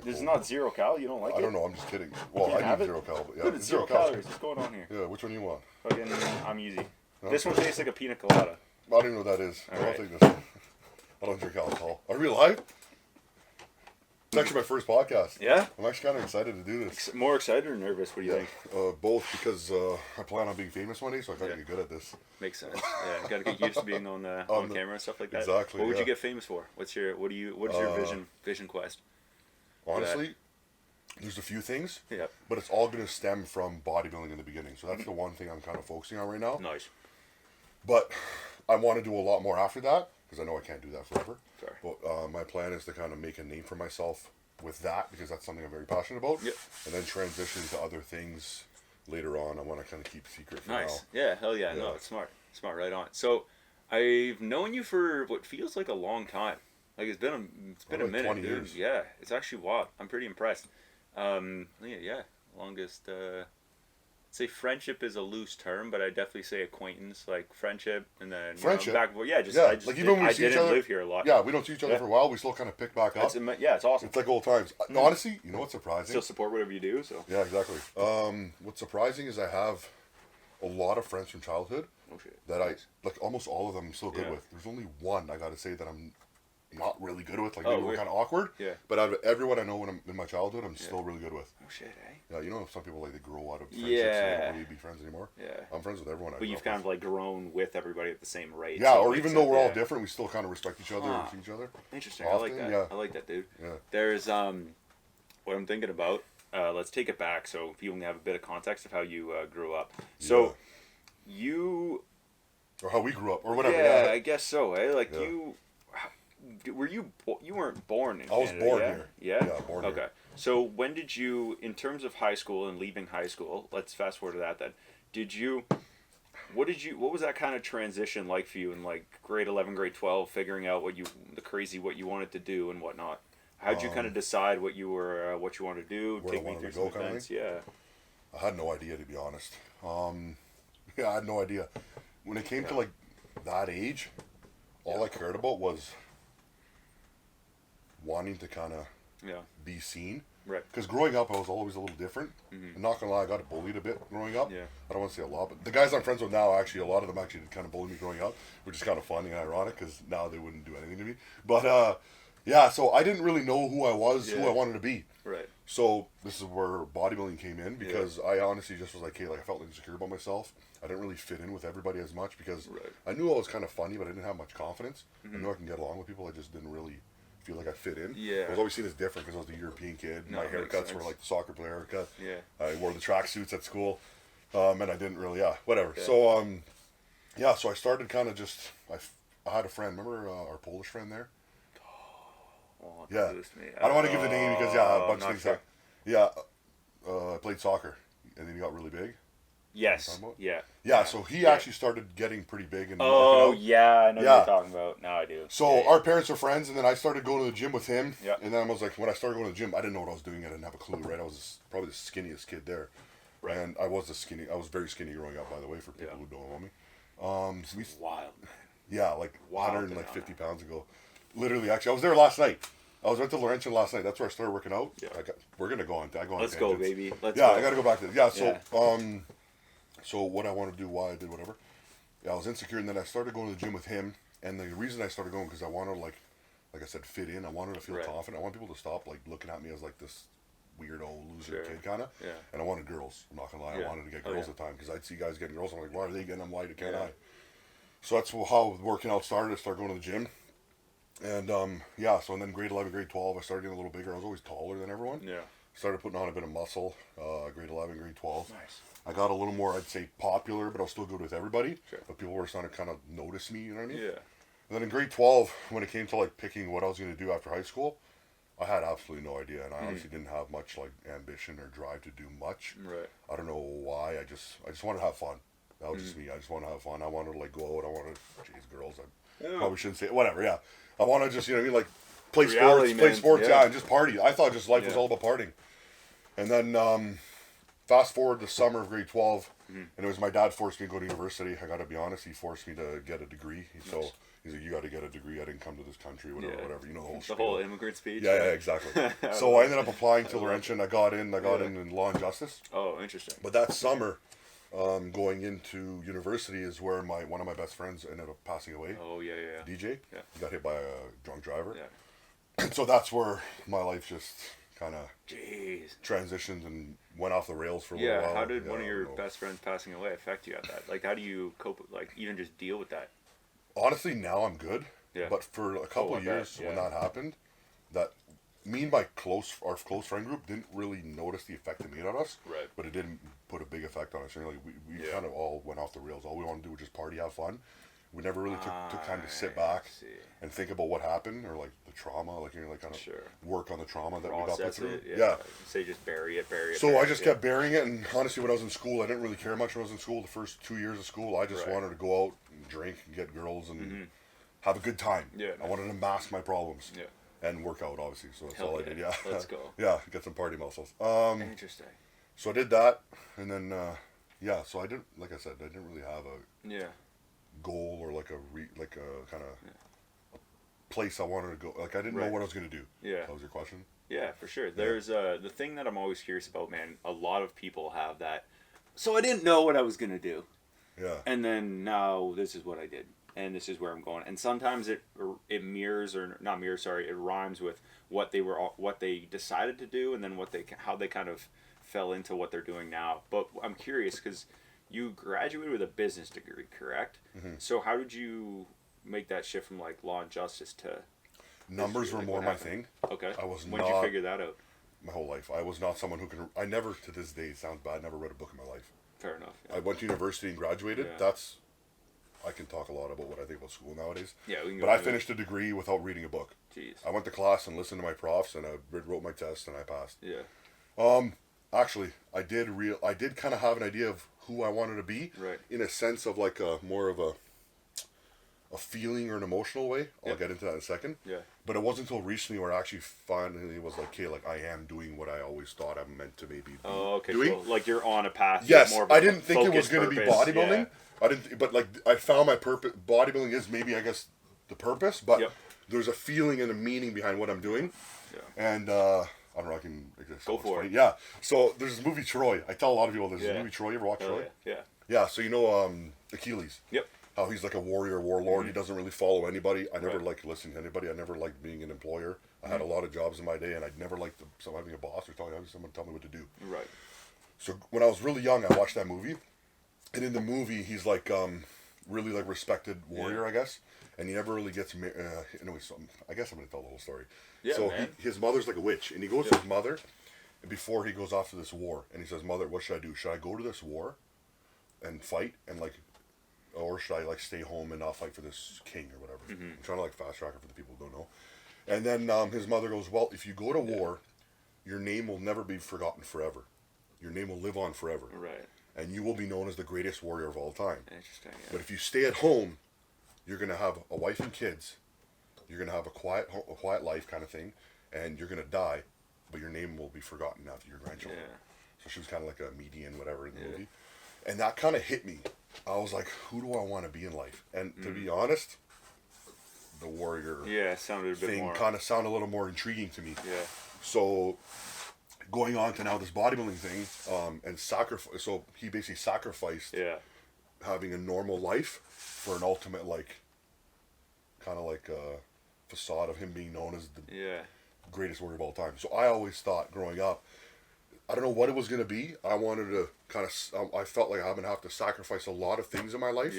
This is not 0 cal. You don't like it? I don't know. I'm just kidding. Well, I need 0 cal, but yeah, Dude, it's 0 calories. What's going on here? Yeah, which one do you want? Fucking, I'm easy. No, This one tastes like a pina colada. I don't even know what that is. All I'll right. take this one. I don't drink alcohol. Are we live? It's actually my first podcast. Yeah? I'm actually kind of excited to do this. More excited or nervous? What do you think? Both, because I plan on being famous one day, so I gotta get good at this. Makes sense. Yeah, gotta get used to being on camera and stuff like that. Exactly. What would you get famous for? What's your vision quest? Honestly, there's a few things. Yeah. But it's all gonna stem from bodybuilding in the beginning. So that's the one thing I'm kind of focusing on right now. Nice. But I want to do a lot more after that, because I know I can't do that forever. Fair. But my plan is to kind of make a name for myself with that, because that's something I'm very passionate about. Yep. And then transition to other things later on. I want to kind of keep secret for Nice. now. Yeah, hell yeah. No, it's smart. Smart, right on. So, I've known you for what feels like a long time. Like, it's been a like minute, 20 dude. years. Yeah, it's actually wild. I'm pretty impressed. Longest, say friendship is a loose term, but I definitely say acquaintance, like friendship, and then Friendship? back and forth. Yeah, Like even when we see each other, live here a lot. Yeah, we don't see each other for a while. We still kind of pick back up. It's awesome. It's like old times. Honestly, you know what's surprising? Still support whatever you do. So Yeah, exactly. What's surprising is I have a lot of friends from childhood that I like. Almost all of them I'm still good with. There's only one I got to say that I'm not really good with. Like maybe we're kind of awkward. Yeah. But out of everyone I know when I'm in my childhood, I'm still really good with. Oh shit, eh? Yeah, you know, some people like they grow out of friendships and they don't really be friends anymore. Yeah. I'm friends with everyone. But you've kind of like grown with everybody at the same rate. Yeah, so or even though we're all different, we still kind of respect each other and see each other. Interesting. Often, I like that. yeah. I like that, dude. Yeah. There's what I'm thinking about. Let's take it back so people can have a bit of context of how you grew up. So you or how we grew up or whatever. Yeah, I guess so. Eh? Like you weren't born in I was Canada, born yeah? here. Yeah. Yeah, born okay. here. So when did you, in terms of high school and leaving high school, let's fast forward to that then. What was that kind of transition like for you in like grade 11, grade 12, figuring out what you wanted to do and whatnot? How'd you kind of decide what you wanted to do? Where I wanted to go, kind of thing? Yeah. I had no idea, to be honest. I had no idea. When it came to like that age, all I cared about was wanting to kind of be seen. Right. Because growing up, I was always a little different. I'm not gonna lie, I got bullied a bit growing up. Yeah. I don't want to say a lot, but the guys I'm friends with now, actually, a lot of them actually did kind of bully me growing up, which is kind of funny and ironic because now they wouldn't do anything to me. But yeah, so I didn't really know who I was, who I wanted to be. Right. So this is where bodybuilding came in because I honestly just was like, hey, like I felt insecure about myself. I didn't really fit in with everybody as much because I knew I was kind of funny, but I didn't have much confidence. I knew I can get along with people. I just didn't really feel like I fit in. Yeah. I was always seen as different because I was a European kid. My haircuts were like the soccer player haircut. Yeah. I wore the track suits at school, and I didn't really, whatever. Yeah. So, so I started kind of just, I had a friend, remember our Polish friend there? Oh, yeah. I don't want to give the name because, a bunch of things. Sure. I played soccer, and then he got really big. Yes. Yeah. Yeah, so he actually started getting pretty big. And I know what you're talking about. Now I do. So our parents are friends, and then I started going to the gym with him. Yeah. And then I was like, when I started going to the gym, I didn't know what I was doing. I didn't have a clue, right? I was probably the skinniest kid there. Right. And I was very skinny growing up, by the way, for people who don't know me. Wild, man. Yeah, like 150 pounds ago. Literally, actually, I was there last night. I was went to Laurentian last night. That's where I started working out. Yeah. We're going to go on. Let's go, baby. Let's go. I got to go back to this. Yeah, so, so what I want to do, why I did whatever. Yeah, I was insecure, and then I started going to the gym with him. And the reason I started going because I wanted to, like I said, fit in. I wanted to feel confident. I want people to stop like looking at me as like this weirdo loser kid kind of. Yeah. And I wanted girls. I'm not gonna lie. I wanted to get girls at the time because I'd see guys getting girls. I'm like, why are they getting them? Why can't I? So that's how working out started. I started going to the gym. And so and then grade 11, grade 12, I started getting a little bigger. I was always taller than everyone. Yeah. Started putting on a bit of muscle. Grade 11, grade 12. Nice. I got a little more, I'd say, popular, but I was still good with everybody. Sure. But people were starting to kind of notice me, you know what I mean? Yeah. And then in grade 12, when it came to like picking what I was going to do after high school, I had absolutely no idea, and I honestly didn't have much like ambition or drive to do much. Right. I don't know why. I just wanted to have fun. That was just me. I just wanted to have fun. I wanted to like go out. I wanted to chase girls. I probably shouldn't say it. Whatever. Yeah. I want to just, you know what I mean, like play sports, and just party. I thought just life was all about partying. And then fast forward to summer of grade 12, and it was my dad forced me to go to university. I got to be honest, he forced me to get a degree. So He's like, you got to get a degree. I didn't come to this country, whatever, whatever. You know the whole The spiel. whole immigrant speech. Yeah, exactly. So I ended up applying to Laurentian. I got in law and justice. Oh, interesting. But that summer, going into university is where one of my best friends ended up passing away. Oh, yeah. DJ. Yeah. He got hit by a drunk driver. Yeah. And so that's where my life just kind of transitioned and went off the rails for a little while. How did one of your best friends passing away affect you at that? Like, how do you cope, like, even just deal with that? Honestly, now I'm good. Yeah. But for a couple of years when that happened, that me and our close friend group didn't really notice the effect it made on us. Right. But it didn't put a big effect on us. Like we kind of all went off the rails. All we wanted to do was just party, have fun. We never really took time to sit back and think about what happened or like the trauma, like kind of work on the trauma that we got put through. Yeah. Say just bury it. So I just kept burying it, and honestly, when I was in school, I didn't really care much when I was in school. The first 2 years of school, I just wanted to go out and drink and get girls and have a good time. Yeah. I wanted to mask my problems. Yeah. And work out, obviously. So that's all I did. Yeah. Let's go. Yeah, get some party muscles. Interesting. So I did that, and then so I didn't, like I said, I didn't really have a goal or like a kind of place I wanted to go. Like I didn't know what I was gonna do. Yeah. That was your question. Yeah, for sure. There's the thing that I'm always curious about, man. A lot of people have that. So I didn't know what I was gonna do. Yeah. And then now this is what I did, and this is where I'm going. And sometimes it mirrors or not mirrors. Sorry, it rhymes with what they decided to do, and then how they kind of fell into what they're doing now. But I'm curious because you graduated with a business degree, correct? Mm-hmm. So how did you make that shift from like law and justice to numbers were more my thing. Okay. When did you figure that out? My whole life. I was not someone who can. I never, to this day, it sounds bad, never read a book in my life. Fair enough. Yeah. I went to university and graduated. Yeah. I can talk a lot about what I think about school nowadays. Yeah, we can but I finished a degree without reading a book. Jeez. I went to class and listened to my profs, and I wrote my test, and I passed. Yeah. Actually, I did kind of have an idea of who I wanted to be. Right. In a sense of like more of a feeling or an emotional way. I'll get into that in a second. Yeah. But it wasn't until recently where I actually finally was like, okay, like I am doing what I always thought I'm meant to maybe be doing. Cool. Like you're on a path. Yes, more of I didn't think it was going to be purpose. bodybuilding. Yeah. I didn't, but like I found my purpose. Bodybuilding is maybe, I guess, the purpose, but there's a feeling and a meaning behind what I'm doing. Yeah. And I don't know. I can go for it. Yeah. So there's this movie Troy. I tell a lot of people there's this movie Troy. You ever watch Troy? Yeah. Yeah. So you know Achilles. Yep. How he's like a warlord. Mm-hmm. He doesn't really follow anybody. I never liked listening to anybody. I never liked being an employer. I had a lot of jobs in my day, and I'd never liked having a boss or someone tell me what to do. Right. So when I was really young, I watched that movie, and in the movie, he's like really like respected warrior, I guess, and he never really gets anyway. So I guess I'm gonna tell the whole story. Yeah, so man. His mother's like a witch, and he goes to his mother before he goes off to this war, and he says, "Mother, what should I do? Should I go to this war and fight and like?" Or should I like stay home and not fight for this king or whatever? Mm-hmm. I'm trying to like fast track it for the people who don't know. And then his mother goes, well, if you go to war, your name will never be forgotten forever. Your name will live on forever. Right. And you will be known as the greatest warrior of all time. Interesting. Yeah. But if you stay at home, you're going to have a wife and kids. You're going to have a quiet life kind of thing. And you're going to die. But your name will be forgotten after your grandchildren. Yeah. So she was kind of like a median, whatever, in the movie. And that kind of hit me. I was like, who do I want to be in life? And to be honest, the warrior sounded a bit thing more. Kind of sounded a little more intriguing to me. Yeah. So going on to now this bodybuilding thing, and sacrifice. So he basically sacrificed having a normal life for an ultimate like, kind of like a facade of him being known as the greatest warrior of all time. So I always thought growing up, I don't know what it was going to be. I wanted to kind of, I felt like I'm going to have to sacrifice a lot of things in my life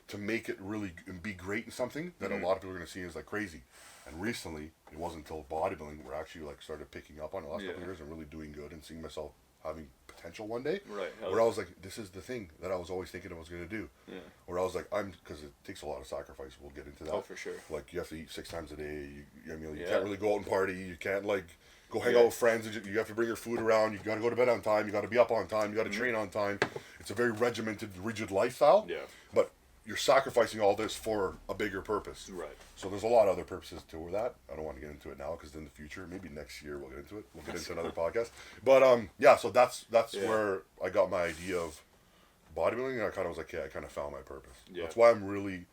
to make it really be great in something that a lot of people are going to see as like crazy. And recently, it wasn't until bodybuilding where I actually like started picking up on it the last couple of years and really doing good and seeing myself having potential one day. Right. Where I was like, this is the thing that I was always thinking I was going to do. Yeah. Where I was like, because it takes a lot of sacrifice. We'll get into that. Oh, for sure. Like you have to eat 6 times a day. You can't really go out and party. You can't like go hang out with friends. You have to bring your food around. You got to go to bed on time. You got to be up on time. You got to train on time. It's a very regimented, rigid lifestyle. Yeah. But you're sacrificing all this for a bigger purpose. Right. So there's a lot of other purposes to that. I don't want to get into it now because in the future, maybe next year we'll get into it. We'll get into another podcast. But so that's where I got my idea of bodybuilding. And I kind of was like, I kind of found my purpose. Yeah. That's why I'm really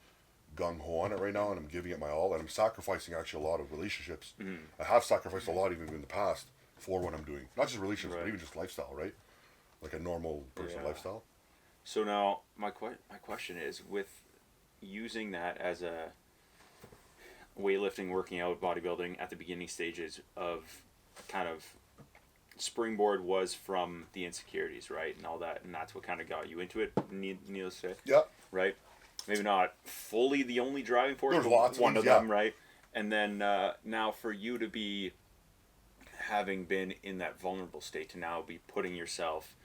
gung-ho on it right now, and I'm giving it my all, and I'm sacrificing actually a lot of relationships. I have sacrificed a lot even in the past for what I'm doing. Not just relationships, but even just lifestyle, right? Like a normal personal lifestyle. So now, my question is, with using that as a weightlifting, working out, bodybuilding at the beginning stages of kind of springboard was from the insecurities, right? And all that, and that's what kind of got you into it, needless to say. Yeah. Right? Maybe not fully the only driving force, There's but lots one of of them, right? And then now for you to be having been in that vulnerable state to now be putting yourself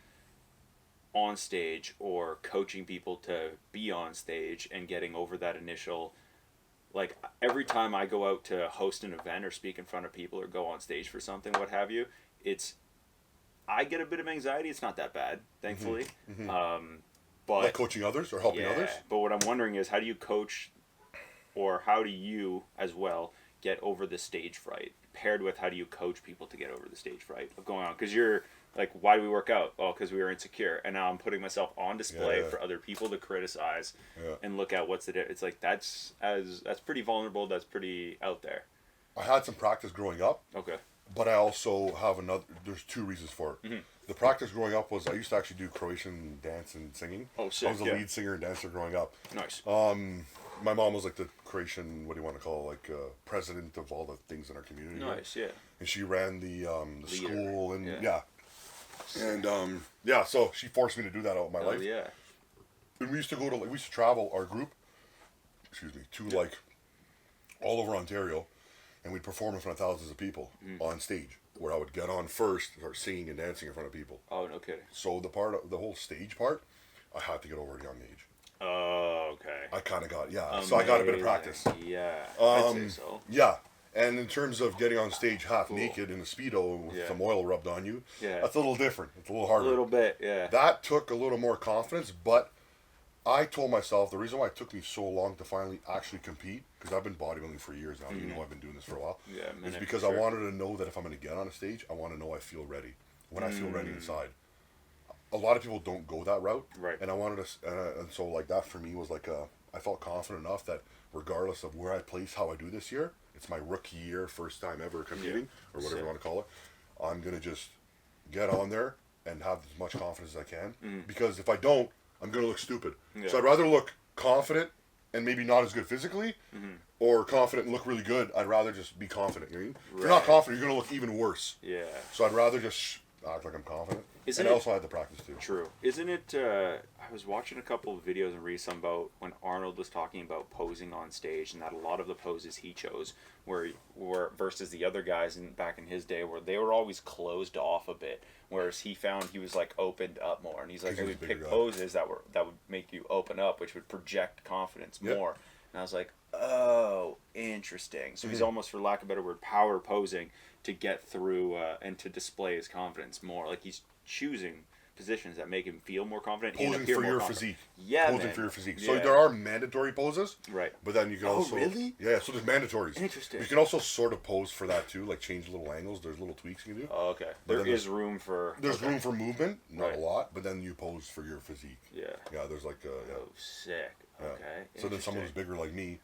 on stage or coaching people to be on stage and getting over that initial, like every time I go out to host an event or speak in front of people or go on stage for something, what have you, I get a bit of anxiety. It's not that bad, thankfully. But like coaching others or helping others? But what I'm wondering is, how do you coach, or how do you as well get over the stage fright, paired with how do you coach people to get over the stage fright of going on? Because you're like, why do we work out? Oh, because we were insecure, and now I'm putting myself on display for other people to criticize and look at what's the difference. It's like that's pretty vulnerable. That's pretty out there. I had some practice growing up. Okay. But I also have there's two reasons for it. The practice growing up was I used to actually do Croatian dance and singing. Oh, sick. I was a lead singer and dancer growing up. Nice. My mom was like the Croatian, what do you want to call it, like president of all the things in our community. Nice, yeah. And she ran the school and so she forced me to do that all my life. Yeah. And we used to travel our group, to like all over Ontario. And we'd perform in front of thousands of people on stage, where I would get on first, start singing and dancing in front of people. Oh, no kidding. So the whole stage part, I had to get over at a young age. Oh, okay. I kind of got, so I got a bit of practice. Yeah, I'd say so. Yeah, and in terms of getting on stage half naked in a Speedo with some oil rubbed on you, that's a little different. It's a little harder. A little bit, yeah. That took a little more confidence, but I told myself the reason why it took me so long to finally actually compete, because I've been bodybuilding for years now, you know I've been doing this for a while, is because I wanted to know that if I'm going to get on a stage, I want to know I feel ready. When I feel ready inside. A lot of people don't go that route, right? And I wanted to, and so like that for me was like I felt confident enough that regardless of where I place, how I do this year, it's my rookie year, first time ever competing, or whatever you want to call it, I'm going to just get on there and have as much confidence as I can, because if I don't, I'm going to look stupid. So I'd rather look confident and maybe not as good physically, or confident and look really good. I'd rather just be confident. You know? If you're not confident, you're going to look even worse. Yeah. So I'd rather just act like I'm confident. I also had the practice too. True. Isn't it, I was watching a couple of videos and reading some about when Arnold was talking about posing on stage, and that a lot of the poses he chose were versus the other guys back in his day, where they were always closed off a bit, whereas he found he was like opened up more, and he's like, I would pick poses that would make you open up, which would project confidence more. And I was like, oh, interesting. So he's almost, for lack of a better word, power posing to get through and to display his confidence more. Like he's choosing positions that make him feel more confident. Posing for your physique. Yeah, posing for your physique. So there are mandatory poses. Right. But then you can also... really? Yeah, so there's mandatories. Interesting. You can also sort of pose for that too, like change little angles. There's little tweaks you can do. Oh, okay. There is room for... There's room for movement, not a lot, but then you pose for your physique. Yeah. Yeah, there's like... Oh, sick. Okay. So then someone who's bigger like me,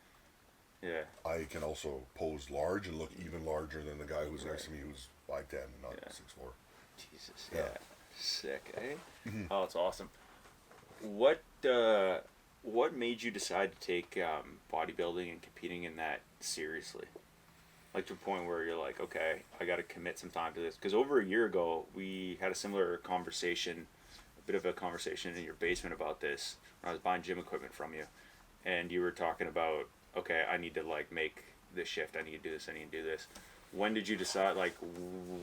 yeah, I can also pose large and look even larger than the guy who's next to me who's 5'10", not 6'4". Jesus, yeah. Sick, eh? Oh, it's awesome. What made you decide to take bodybuilding and competing in that seriously? Like to a point where you're like, okay, I got to commit some time to this. Because over a year ago, we had a similar conversation, a bit of a conversation in your basement about this. When I was buying gym equipment from you, and you were talking about, okay, I need to like make this shift. I need to do this. I need to do this. When did you decide? Like,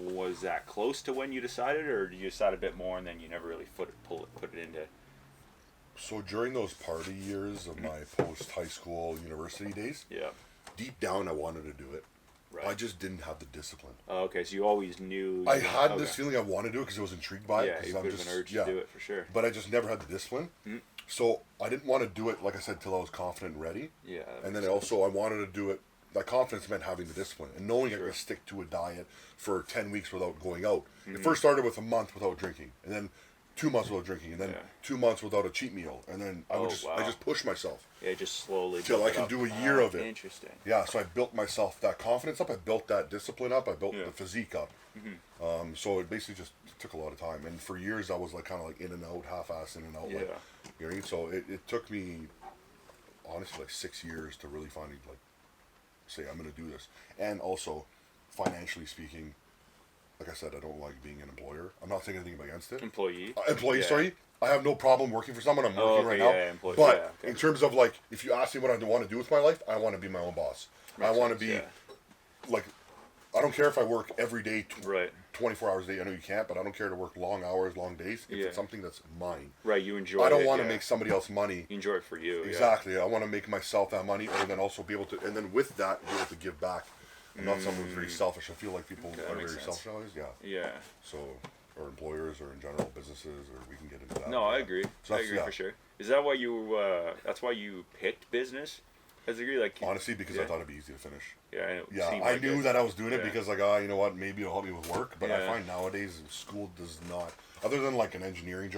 was that close to when you decided, or did you decide a bit more and then you never really put it into? So during those party years of my post-high school university days, deep down I wanted to do it. Right. I just didn't have the discipline. Oh, okay, so you always knew. I had this feeling I wanted to do it because I was intrigued by it. Yeah, you could have an urge to do it for sure. But I just never had the discipline. So I didn't want to do it, like I said, till I was confident and ready. Yeah. And then also I wanted to do it. That confidence meant having the discipline and knowing I could stick to a diet for 10 weeks without going out. It first started with a month without drinking, and then 2 months without drinking, and then 2 months without a cheat meal, and then I just push myself. Yeah, just slowly. Till I can do a year of it. Interesting. Yeah, so I built myself that confidence up. I built that discipline up. I built the physique up. So it basically just took a lot of time. And for years, I was like kind of like in and out, half-ass in and out. Yeah. Like, you know what I mean? So it took me, honestly, like 6 years to really finally like say I'm going to do this. And also, financially speaking, like I said, I don't like being an employer. I'm not saying anything against it. Employee, sorry. I have no problem working for someone. I'm working right now. But in terms of like, if you ask me what I want to do with my life, I want to be my own boss. I want to be like, I don't care if I work every day, 24 hours a day. I know you can't, but I don't care to work long hours, long days. If it's something that's mine. Right, you enjoy it. I don't want to make somebody else money. You enjoy it for you. Exactly. I want to make myself that money, and then also be able to, and then with that, be able to give back. I'm not someone who's very selfish. I feel like people are very selfish nowadays. Yeah. So, or employers, or in general businesses, or we can get into that. No, I agree. So I agree for sure. Is that why you? That's why you picked business as a degree? Like honestly, because I thought it'd be easy to finish. I knew that I was doing it because like, you know what, maybe it'll help me with work. But I find nowadays school does not. Other than like an engineering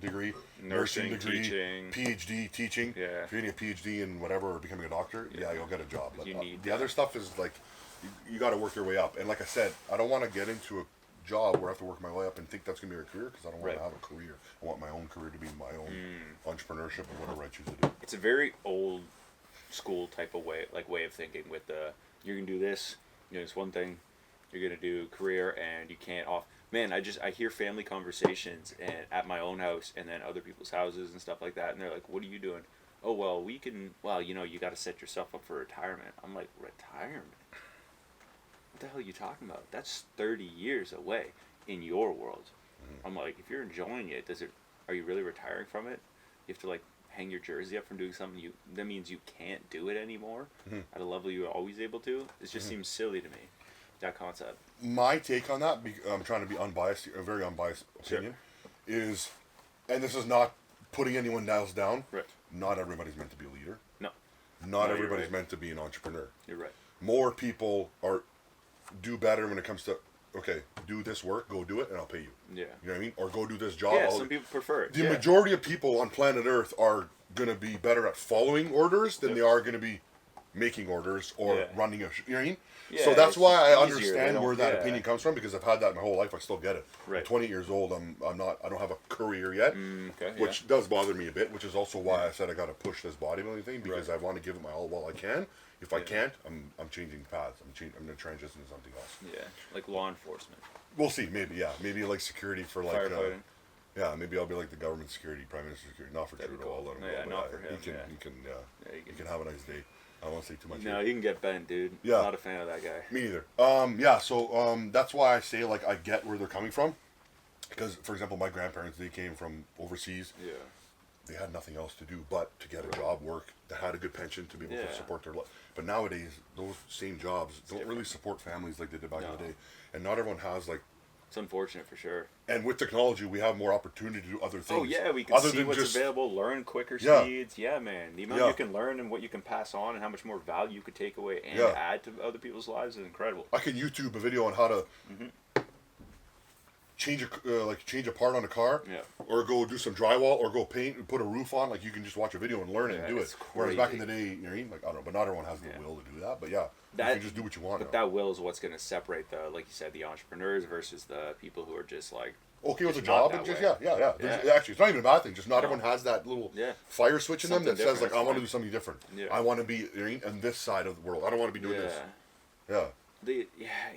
degree, nursing degree, PhD, teaching. Yeah. If you're getting a PhD in whatever or becoming a doctor, you'll get a job. But you need the other stuff is like, you got to work your way up. And like I said, I don't want to get into a job where I have to work my way up and think that's going to be a career, because I don't want to have a career. I want my own career to be my own entrepreneurship and whatever I choose to do. It's a very old school type of way of thinking with you're going to do this, it's one thing, you're going to do career, and you can't off. Man, I hear family conversations and at my own house and then other people's houses and stuff like that, and they're like, what are you doing? Oh, well, you got to set yourself up for retirement. I'm like, retirement? What the hell are you talking about? That's 30 years away in your world. I'm like, if you're enjoying it, are you really retiring from it? You have to like hang your jersey up from doing something that means you can't do it anymore at a level you were always able to. It just seems silly to me, that concept. My take on that, I'm trying to be unbiased, a very unbiased opinion, is, and this is not putting anyone else down. Right. Not everybody's meant to be a leader. No. Not everybody's meant to be an entrepreneur. You're right. More people do better when it comes to, okay, do this work, go do it, and I'll pay you. Yeah. You know what I mean? Or go do this job. Yeah, some people prefer it. The majority of people on planet Earth are going to be better at following orders than they are going to be making orders or running a, you know what I mean? Yeah, so that's why I understand where that opinion comes from, because I've had that my whole life. I still get it. Right. I'm 20 years old. I don't have a career yet, which does bother me a bit, which is also why I said I got to push this bodybuilding thing, because I want to give it my all while I can. If I can't, I'm changing paths. I'm going to transition to something else. Yeah, like law enforcement. We'll see. Maybe like security for like firefighting. Maybe I'll be like the government security, prime minister security. Not for Trudeau. Cool. I'll let him go. Not for him. He can have a nice day. I don't want to say too much. No, you can get bent, dude. Yeah. I'm not a fan of that guy. Me neither. So that's why I say like I get where they're coming from, because for example, my grandparents, they came from overseas. Yeah. They had nothing else to do but to get a job, work. They had a good pension to be able to support their life. But nowadays, those same jobs don't really support families like they did back in the day, and not everyone has like. It's unfortunate for sure. And with technology, we have more opportunity to do other things. Oh yeah, we can see what's available, learn quicker speeds. Yeah, man. The amount you can learn and what you can pass on and how much more value you could take away and add to other people's lives is incredible. I can YouTube a video on how to change a part on a car, or go do some drywall, or go paint and put a roof on. Like you can just watch a video and learn it and do it. Whereas back in the day, you know, like I don't know, but not everyone has the will to do that. But you can just do what you want. But that will is what's going to separate like you said, the entrepreneurs versus the people who are just like okay with a job and just Actually, it's not even a bad thing. Just not everyone has that little fire switch in them that says like I want to do something different. Yeah. I want to be on this side of the world. I don't want to be doing this. Yeah.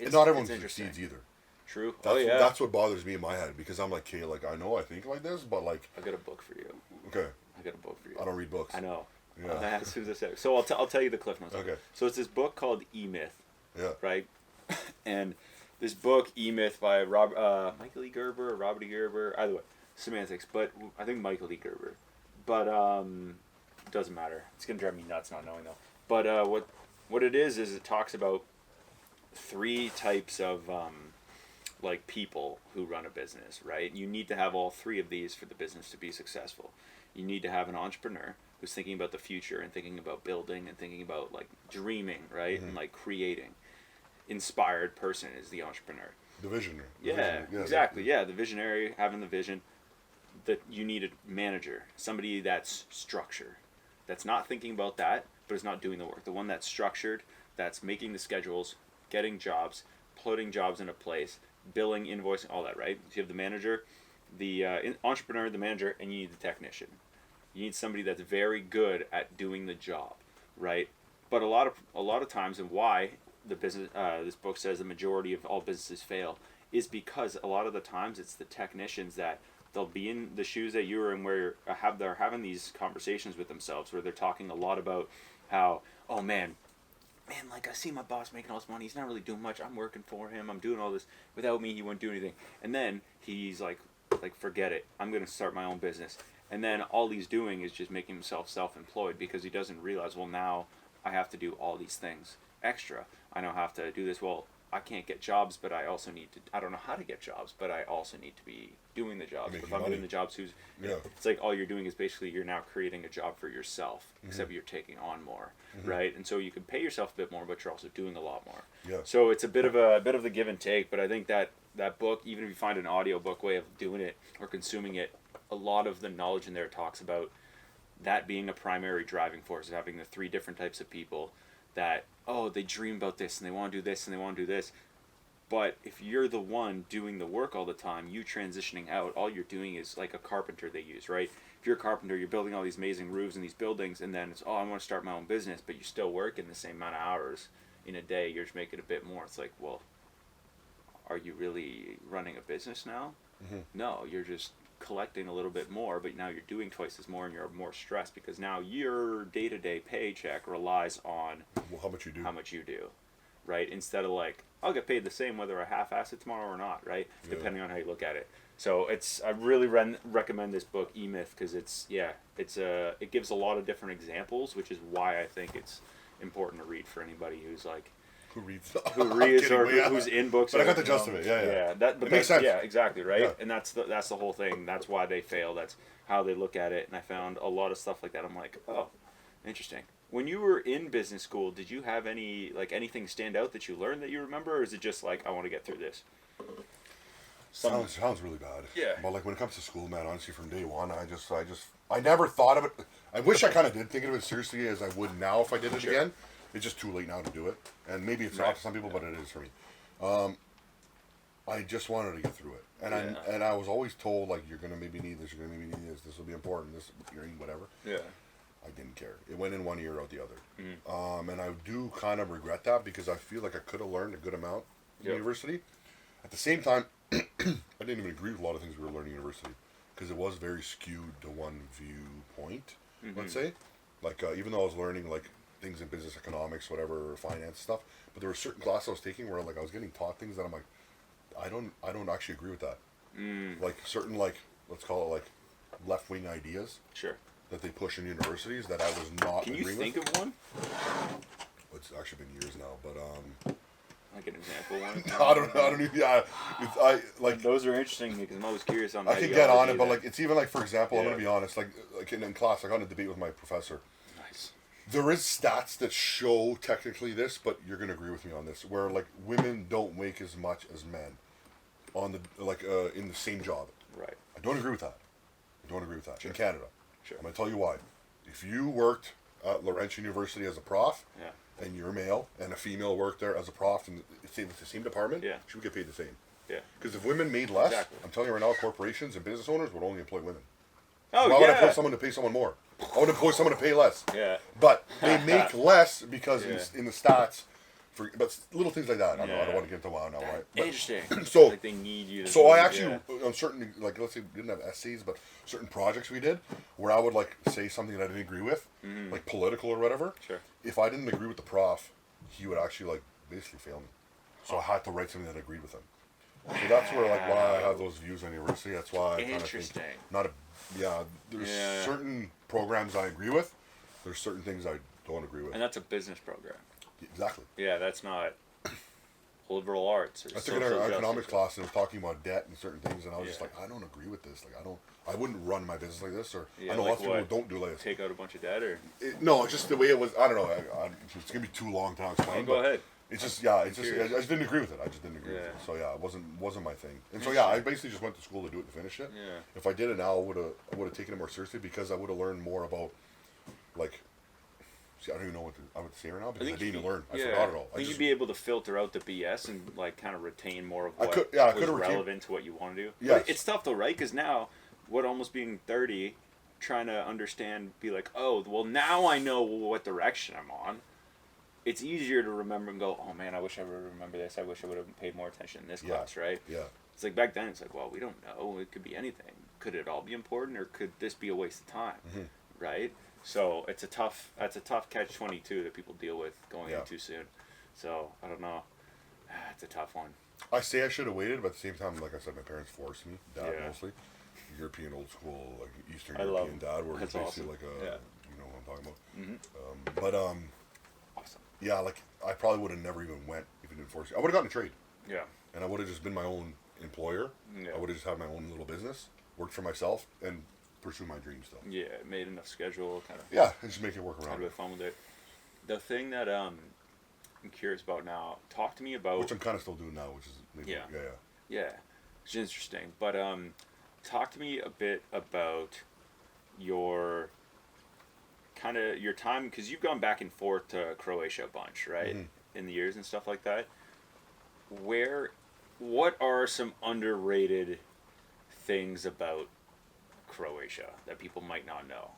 And not everyone succeeds either. True. That's what bothers me in my head, because I'm like, okay, like I know I think like this, but like I got a book for you. Okay. I got a book for you. I don't read books. I know. Yeah. So I'll tell you the cliff notes. Okay. So it's this book called E-Myth. Yeah. Right. And this book E-Myth by Michael E. Gerber or Robert E. Gerber, either way, semantics, but I think Michael E. Gerber. But doesn't matter. It's gonna drive me nuts not knowing though. But what it is it talks about 3 types of like people who run a business, right? You need to have all 3 of these for the business to be successful. You need to have an entrepreneur who's thinking about the future and thinking about building and thinking about like dreaming, right? And like creating. Inspired person is the entrepreneur. The visionary. Exactly. Yeah, the visionary, having the vision. that you need a manager, somebody that's structured, that's not thinking about that, but is not doing the work. The one that's structured, that's making the schedules, getting jobs, putting jobs into place, billing, invoicing, all that, right? So you have the manager, the entrepreneur, the manager, and you need the technician. You need somebody that's very good at doing the job, right? But a lot of times, and why the business this book says the majority of all businesses fail is because a lot of the times it's the technicians that they'll be in the shoes that you were in, where they're having these conversations with themselves where they're talking a lot about how, oh man, like I see my boss making all this money, he's not really doing much, I'm working for him, I'm doing all this, without me he wouldn't do anything. And then he's like forget it, I'm going to start my own business. And then all he's doing is just making himself self-employed because he doesn't realize, well, now I have to do all these things extra. I don't have to do this. Well, I can't get jobs, but I also need to, I don't know how to get jobs, but I also need to be doing the jobs. If I'm doing the jobs, it's like all you're doing is basically you're now creating a job for yourself, except you're taking on more, right? And so you can pay yourself a bit more, but you're also doing a lot more. Yeah. So it's a bit of the give and take, but I think that book, even if you find an audiobook way of doing it or consuming it, a lot of the knowledge in there talks about that being a primary driving force of having the 3 different types of people that, oh, they dream about this and they want to do this and they want to do this. But if you're the one doing the work all the time, you transitioning out, all you're doing is like a carpenter they use, right? If you're a carpenter, you're building all these amazing roofs and these buildings, and then it's, oh, I want to start my own business, but you still work in the same amount of hours in a day. You're just making a bit more. It's like, well, are you really running a business now? No, you're just collecting a little bit more, but now you're doing twice as more and you're more stressed because now your day-to-day paycheck relies on how much you do, right? Instead of like, I'll get paid the same whether I half-ass it tomorrow or not, right? Depending on how you look at it. So I really recommend this book, E-Myth, because it gives a lot of different examples, which is why I think it's important to read for anybody who's like, who reads or who's in books. But I got the gist of it. Yeah. That makes sense. Yeah, exactly, right. Yeah. And that's the whole thing. That's why they fail. That's how they look at it. And I found a lot of stuff like that. I'm like, oh, interesting. When you were in business school, did you have anything stand out that you learned that you remember, or is it just like, I want to get through this? Sounds really bad. Yeah. But like when it comes to school, man, honestly, from day one, I never thought of it. I wish I kind of did think of it as seriously as I would now if I did it again. It's just too late now to do it, and maybe it's not to some people, but it is for me. I just wanted to get through it, and I was always told like you're gonna maybe need this, this will be important, this whatever. Yeah. I didn't care. It went in one ear, out the other. And I do kind of regret that because I feel like I could have learned a good amount in university. At the same time, I didn't even agree with a lot of things we were learning in university because it was very skewed to one viewpoint. Let's say, like even though I was learning like things in business economics, whatever, finance stuff, but there were certain classes I was taking where like I was getting taught things that I'm like, I don't actually agree with that. Like certain like, let's call it like left wing ideas that they push in universities that I was not Can agreeing with. you think of one? It's actually been years now, but like an example one? I don't even. Yeah, I like those are interesting to me because I'm always curious on. I can get on it, but like it's even like for example, I'm gonna be honest. Like in class, I got in a debate with my professor. Nice. There is stats that show technically this, but you're gonna agree with me on this, where like women don't make as much as men on the in the same job. Right. I don't agree with that. In Canada. Sure. I'm gonna tell you why. If you worked at Laurentian University as a prof, and you're male, and a female worked there as a prof in the same department, she would get paid the same. Yeah. Because if women made less, I'm telling you right now, corporations and business owners would only employ women. Oh, Why would I employ someone to pay someone more? I would employ someone to pay less. Yeah. But they make less because in the stats, but little things like that. I don't want to get into wow now, right? But, interesting. So like they need you to. So I actually on certain like let's say we didn't have essays, but certain projects we did where I would like say something that I didn't agree with, like political or whatever. Sure. If I didn't agree with the prof, he would actually like basically fail me. So I had to write something that agreed with him. So that's where like why I have those views on university. That's why I kind of think there's certain programs I agree with. There's certain things I don't agree with. And that's a business program. Exactly. Yeah, that's not liberal arts. Or I took an economics class and it was talking about debt and certain things, and I was just like, I don't agree with this. Like, I wouldn't run my business like this, or I know lots of people who don't do like this. Take out a bunch of debt, or no, just the way it was. I don't know. It's gonna be too long to explain. Go ahead. It's just I just didn't agree with it. I just didn't agree with it. So yeah, it wasn't my thing. And so yeah, I basically just went to school to do it, to finish it. Yeah. If I did it now, I would have taken it more seriously, because I would have learned more about, like, see, I don't even know what I would say right now, because I didn't even learn. I forgot it all. I think you'd be able to filter out the BS and like kind of retain more of what was relevant to what you want to do. Yeah, it's tough though, right? Because now, almost being 30, trying to understand, be like, oh, well, now I know what direction I'm on. It's easier to remember and go, oh man, I wish I would remember this. I wish I would have paid more attention in this class, right? Yeah. It's like back then, it's like, well, we don't know. It could be anything. Could it all be important, or could this be a waste of time, right? So that's a tough catch-22 that people deal with going in too soon. So I don't know. It's a tough one. I say I should have waited, but at the same time, like I said, my parents forced me. Dad mostly. European old school, like Eastern European dad, where it's basically like a, you know what I'm talking about. But awesome. Yeah, like I probably would have never even went if he didn't force me. I would have gotten a trade. Yeah. And I would have just been my own employer. Yeah. I would have just had my own little business, worked for myself, and pursue my dreams still. Yeah, made enough schedule, kind of. Yeah, and just make it work around. Had a bit of fun with it. The thing that I'm curious about now, talk to me about. Which I'm kind of still doing now, which is maybe, yeah, it's interesting. But talk to me a bit about your time, because you've gone back and forth to Croatia a bunch, right? In the years and stuff like that. What are some underrated things about Croatia that people might not know?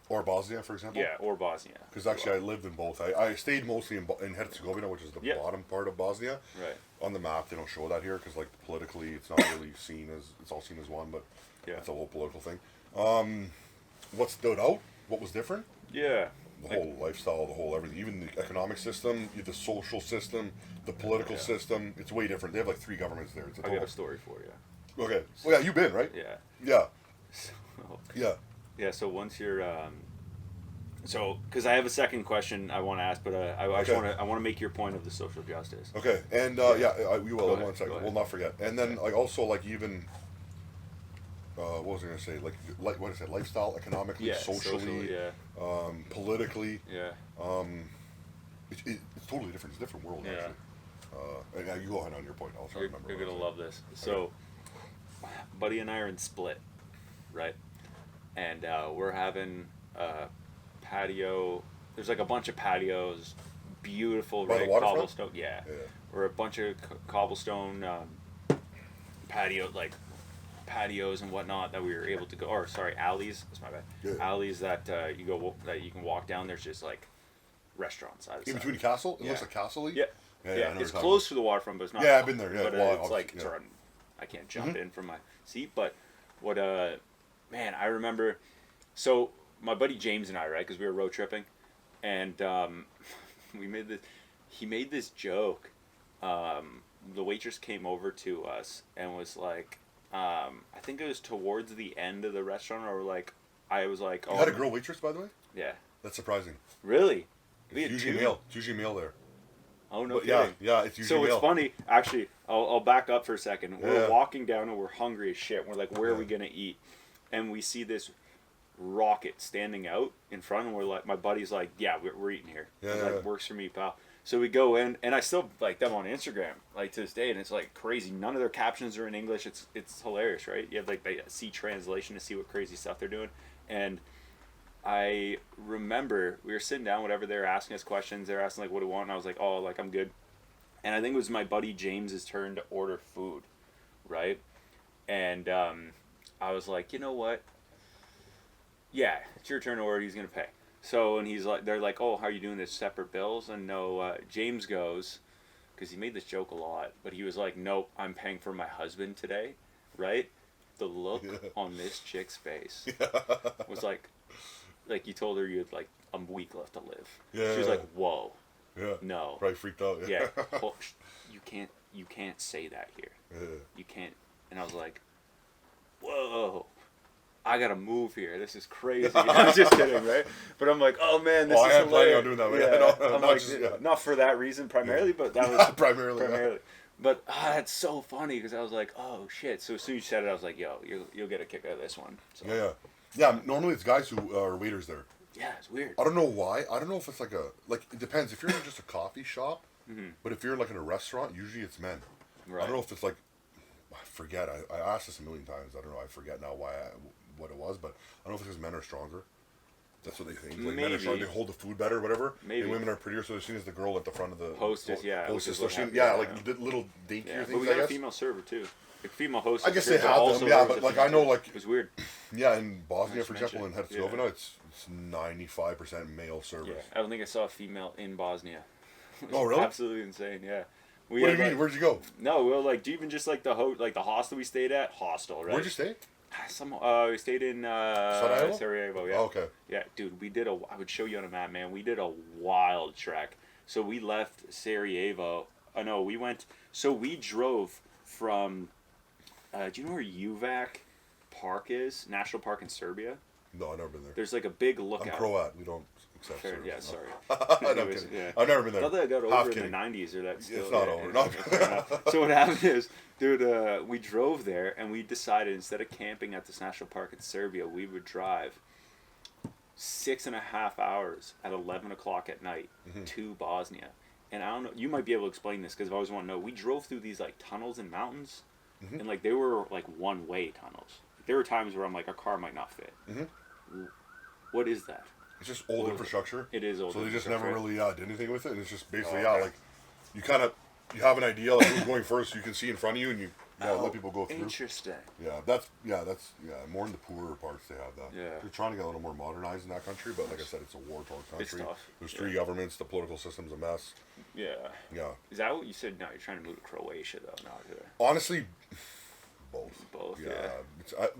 Or Bosnia, for example? Yeah, or Bosnia. Because actually I lived in both. I stayed mostly in Herzegovina, which is the bottom part of Bosnia. Right. On the map, they don't show that here, because like politically it's not really seen as, it's all seen as one, but it's a whole political thing. What stood out? What was different? Yeah. The whole lifestyle, the whole everything, even the economic system, the social system, the political system, it's way different. They have like 3 governments there. I got a story for you. Okay. Well, yeah, you've been, right? Yeah. Yeah. So, yeah. Yeah, so once you're... because I have a second question I want to ask, but I want to make your point of the social justice. Okay, and we will in 1 second. We'll not forget. And then like also like even... what was I going to say? Like what is it? Lifestyle, economically, socially, politically. Yeah. It's totally different. It's a different world, actually. And you go ahead on your point. I'll try to remember. You're going to love this. So, Buddy and I are in Split, right? And we're having a patio. There's like a bunch of patios, beautiful, right? Cobblestone. Yeah. Or a bunch of cobblestone patios and whatnot that we were able to go, or sorry, alleys. That's my bad. Yeah. Alleys that you can walk down. There's just like restaurants. In between the castle, it looks like castle-y. Yeah. It's close to the waterfront, but it's not. Yeah, I've been there. Yeah, but it's like I can't jump in from my seat. But what man, I remember. So my buddy James and I, right, because we were road tripping, and he made this joke. The waitress came over to us and was like. I think it was towards the end of the restaurant, or like I was like, "Oh." You had a girl waitress, by the way. Yeah. That's surprising. Really? It's usually male. It's usually male there. Oh no! Kidding. Yeah. It's usually male. So it's funny. Actually, I'll back up for a second. We're walking down and we're hungry as shit. We're like, where are we gonna eat? And we see this rocket standing out in front, and we're like, my buddy's like, yeah, we're eating here. Like, works for me, pal. So we go in, and I still like them on Instagram, like to this day, and it's like crazy. None of their captions are in English. It's hilarious, right? You have like they see translation to see what crazy stuff they're doing. And I remember we were sitting down, whatever, they were asking us questions. They were asking like, what do you want? And I was like, oh, like I'm good. And I think it was my buddy James's turn to order food, right? And I was like, you know what? Yeah, it's your turn to order. He's gonna pay. So, and they're like, oh, how are you doing this? Separate bills? And no, James goes, because he made this joke a lot, but he was like, nope, I'm paying for my husband today, right? The look on this chick's face was like you told her you had like a week left to live. Yeah. She was like, whoa. Yeah. No. Probably freaked out. Yeah. Well, you can't say that here. Yeah. You can't. And I was like, whoa. I gotta move here. This is crazy. I'm just kidding, right? But I'm like, oh man, this is hilarious. I am planning on doing that. Yeah. I'm like, not for that reason primarily, but that was primarily. But that's so funny because I was like, oh shit. So as soon as you said it, I was like, yo, you'll get a kick out of this one. So. Yeah. Normally it's guys who are waiters there. Yeah, it's weird. I don't know why. I don't know if it's like it depends. If you're in just a coffee shop, Mm-hmm. But if you're like in a restaurant, usually it's men. Right. I don't know if it's like, I forget. I asked this a million times. I don't know. I forget now what it was, but I don't know if it's because men are stronger. That's what they think. Like men are stronger, they hold the food better, or whatever. Maybe. And women are prettier, so they're seen as the girl at the front of the hostess. Hostess. So Little daintier things. But we got a female server too. Like female hostess. I guess they have them, yeah. But like I know, like it was weird. Yeah, in Bosnia, for example, in Herzegovina, it's 95% male servers. Yeah, I don't think I saw a female in Bosnia. Oh really? Absolutely insane. Yeah. What do you mean? Where'd you go? No, well, like even just like the hostel we stayed at, right? Where'd you stay? We stayed in Sarajevo. Yeah. Oh, okay. Yeah, dude, I would show you on a map, man. We did a wild trek. So we left Sarajevo. We drove from. Do you know where Uvac Park is? National Park in Serbia. No, I've never been there. There's like a big lookout. I'm Croat. We don't accept Serbs. Yeah, sorry. No, I'm kidding. Yeah. I've never been there. I thought I got over in the 90s or that still. It's not over. No. So what happened is, dude, we drove there and we decided instead of camping at this national park in Serbia, we would drive 6.5 hours at 11 o'clock at night to Bosnia. And I don't know, you might be able to explain this because I always want to know. We drove through these like tunnels and mountains, and like they were like one-way tunnels. There were times where I'm like, our car might not fit. What is that? It's just old infrastructure. It is old. So they just never really did anything with it, and it's just basically like you have an idea like who's going first. You can see in front of you, and you let people go through. Interesting. That's more in the poorer parts they have that. Yeah. They're trying to get a little more modernized in that country, but like I said, it's a war-torn country. It's tough. There's 3 governments. The political system's a mess. Yeah. Yeah. Is that what you said? No, you're trying to move to Croatia though, not to. Honestly, both. Both. Yeah.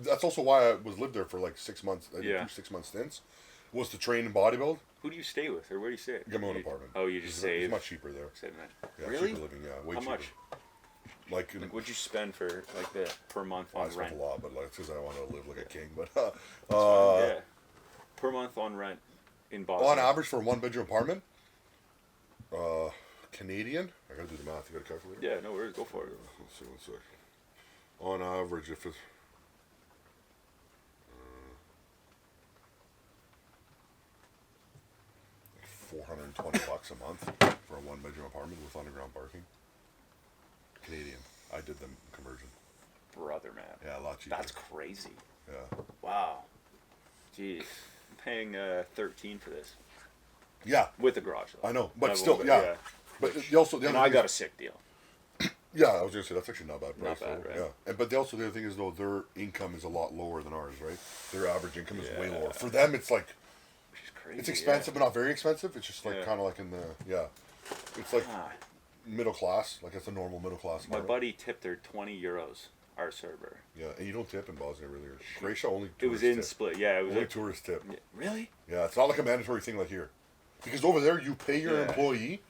That's also why I lived there for like 6 months. I did 2 6-month stints. Was to train in bodybuild. Who do you stay with, or where do you stay? Get my own apartment. Oh, you just save. It's much cheaper there. Save that. Yeah, really? Cheaper living. Yeah, way How cheaper. much? Like what'd you spend for like the per month on rent? I spent a lot, but like it's because I want to live like a king. But yeah, per month on rent in Bosnia. On average for a 1-bedroom apartment, Canadian. I gotta do the math. You got a calculator? Yeah, no worries. Go for it. Let's see 1 sec. On average, if it's $420 a month for a 1-bedroom apartment with underground parking. Canadian. I did the conversion. Brother, man. Yeah, a lot cheaper. That's crazy. Yeah. Wow. Jeez. I'm paying 13 for this. Yeah. With the garage. I know, but still, yeah. But I got a sick deal. Yeah, I was gonna say that's actually not bad price. Not bad, right? Yeah, but the other thing is though their income is a lot lower than ours, right? Their average income is way lower. For them, it's like which is crazy. It's expensive, but not very expensive. It's just like kind of like in the it's like middle class, like it's a normal middle class. My buddy tipped her 20 euros. Our server. Yeah, and you don't tip in Bosnia really. Croatia only. It was in tip. Split. Yeah, it was only tourist tip. Yeah. Really? Yeah, it's not like a mandatory thing like here, because over there you pay your employee.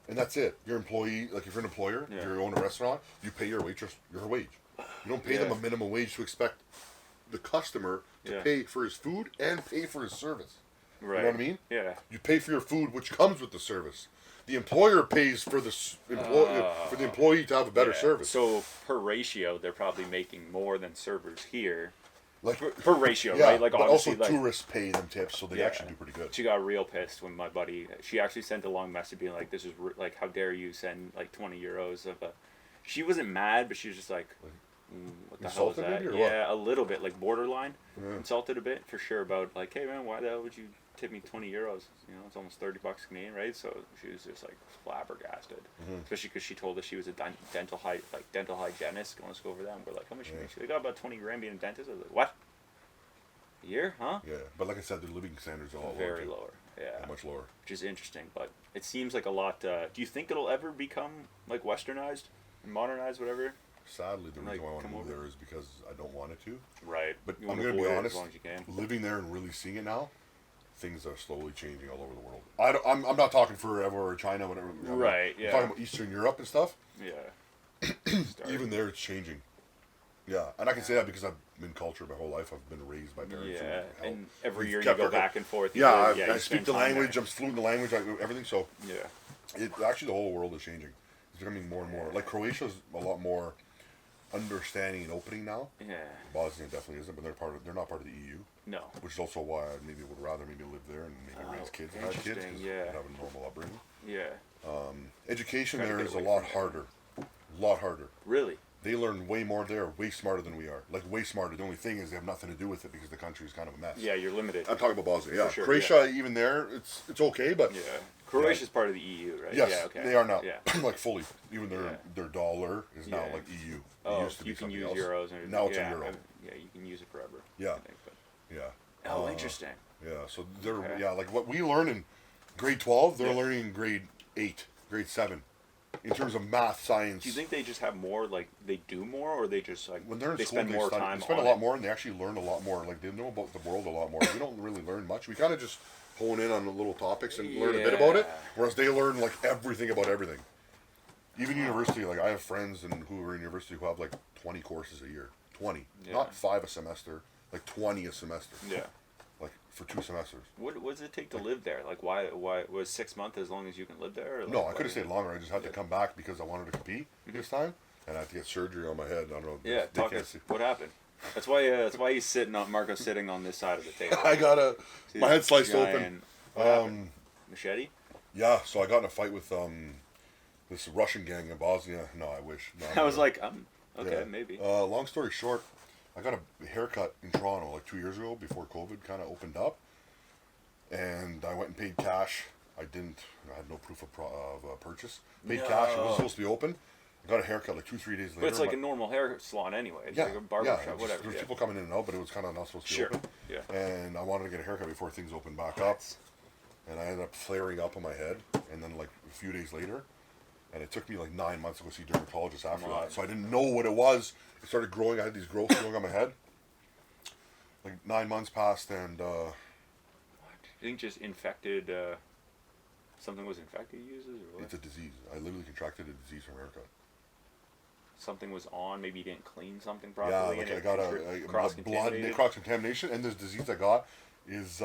And that's it. Your employee, like if you're an employer, if you own a restaurant, you pay your waitress her wage. You don't pay them a minimum wage to expect the customer to pay for his food and pay for his service. Right. You know what I mean? Yeah. You pay for your food, which comes with the service. The employer pays for the for the employee to have a better service. So per ratio, they're probably making more than servers here. Like per ratio, right? Like but obviously, also tourists pay them tips, so they actually do pretty good. She got real pissed when my buddy. She actually sent a long message being like, "This is like, how dare you send like 20 euros of a." She wasn't mad, but she was just like, "What the hell is that?" Maybe, or yeah, a little bit, like borderline, insulted a bit for sure about like, "Hey man, why the hell would you tip me 20 euros? You know, it's almost 30 bucks Canadian, right?" So she was just like flabbergasted, especially because she told us she was a dental hygienist. Wants to go over that, and we're like, "How much you make?" She's like, "Oh, about 20 grand being a dentist." I was like, "What? A year, huh?" Yeah, but like I said, their living standards are all very lower. Yeah, much lower. Which is interesting, but it seems like a lot. Do you think it'll ever become like westernized, modernized, whatever? Sadly, the reason why I want to move there is because I don't want it to. Right. But I'm going to be honest. Living there and really seeing it now, things are slowly changing all over the world. I'm not talking forever or China, whatever. Right. I'm talking about Eastern Europe and stuff. Yeah. Even there, it's changing. Yeah, and I can say that because I've been cultured my whole life. I've been raised by parents. Yeah, and every year you go back and forth. I speak the language. I'm fluent in the language. Everything. So actually the whole world is changing. It's becoming more and more. Like Croatia's a lot more understanding and opening now. Yeah. Bosnia definitely isn't, but they're not part of the EU. No. Which is also why I maybe would rather live there and maybe raise kids and have kids because have a normal upbringing. Yeah. Education Try to there get is a away lot from harder. A lot harder. Really? They learn way more. They're way smarter than we are. Like, way smarter. The only thing is they have nothing to do with it because the country is kind of a mess. Yeah, you're limited. I'm talking about Bosnia. Yeah. For sure, Croatia, even there, it's okay, but... Yeah. Croatia's part of the EU, right? Yes, Yeah, okay. they are now. Yeah. Like, fully. Even their dollar is now, like, EU. It Oh, used to be you can something use else. euros. And Now it's a euro. Yeah, you can use it forever. Yeah. I think, but. Yeah. Oh, interesting. Yeah, so they're... Okay. Yeah, like, what we learn in grade 12, they're Yeah. learning in grade 8, grade 7. In terms of math, science... Do you think they just have more, like, they do more, or they just, like, when they're in they school, spend more time they spend on a lot it? more, and they actually learn a lot more. Like, they know about the world a lot more. We don't really learn much. We kind of just hone in on the little topics and learn a bit about it, whereas they learn, like, everything about everything. Even university, like, I have friends who are in university who have, like, 20 courses a year. 20. Yeah. Not 5 a semester, like 20 a semester. Yeah. Like, for 2 semesters. What does it take to live there? Like, why was 6 months as long as you can live there? Or like, No, I could have stayed longer. I just had to come back because I wanted to compete this time, and I had to get surgery on my head. I don't know. Yeah, they talk can't us. see. What happened? That's why he's sitting on Marco's sitting on this side of the table. I got my head sliced Giant- what open. happened? Machete? Yeah, so I got in a fight with this Russian gang in Bosnia. No, I wish. No, I was like, okay, yeah. maybe. Long story short, I got a haircut in Toronto like 2 years ago before COVID kind of opened up, and I went and paid cash. I had no proof of purchase. Paid cash. It was supposed to be open. I got a haircut like 2-3 days later. But it's like a normal hair salon anyway. It's yeah, like a barber yeah. shop, whatever. There's Yeah. people coming in and out, but it was kind of not supposed to be open. Yeah. And I wanted to get a haircut before things opened back up. And I ended up flaring up on my head, and then like a few days later, and it took me like 9 months to go see a dermatologist after that. So I didn't know what it was. It started growing. I had these growths growing on my head. Like 9 months passed, and What? You think just infected? Something was infected. He uses or what? it's a disease. I literally contracted a disease from a haircut. Something was on. Maybe you didn't clean something Yeah, properly. like and I got cross-contaminated. cross contamination, and this disease I got is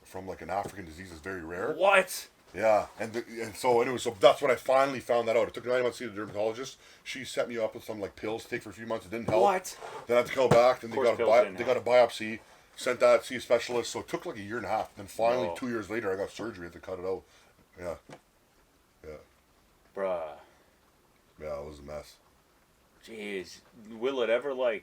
from like an African disease that's very rare. What? Yeah, and that's when I finally found that out. It took 9 months to see the dermatologist. She set me up with some like pills to take for a few months. It didn't help. What? Then I had to go back. Then Of course pills didn't they got a biopsy, sent that see a specialist. So it took like a year and a half. Then finally, No. 2 years later, I got surgery. I had to cut it out. Yeah, Bruh. yeah, it was a mess. Jeez. Will it ever will Heal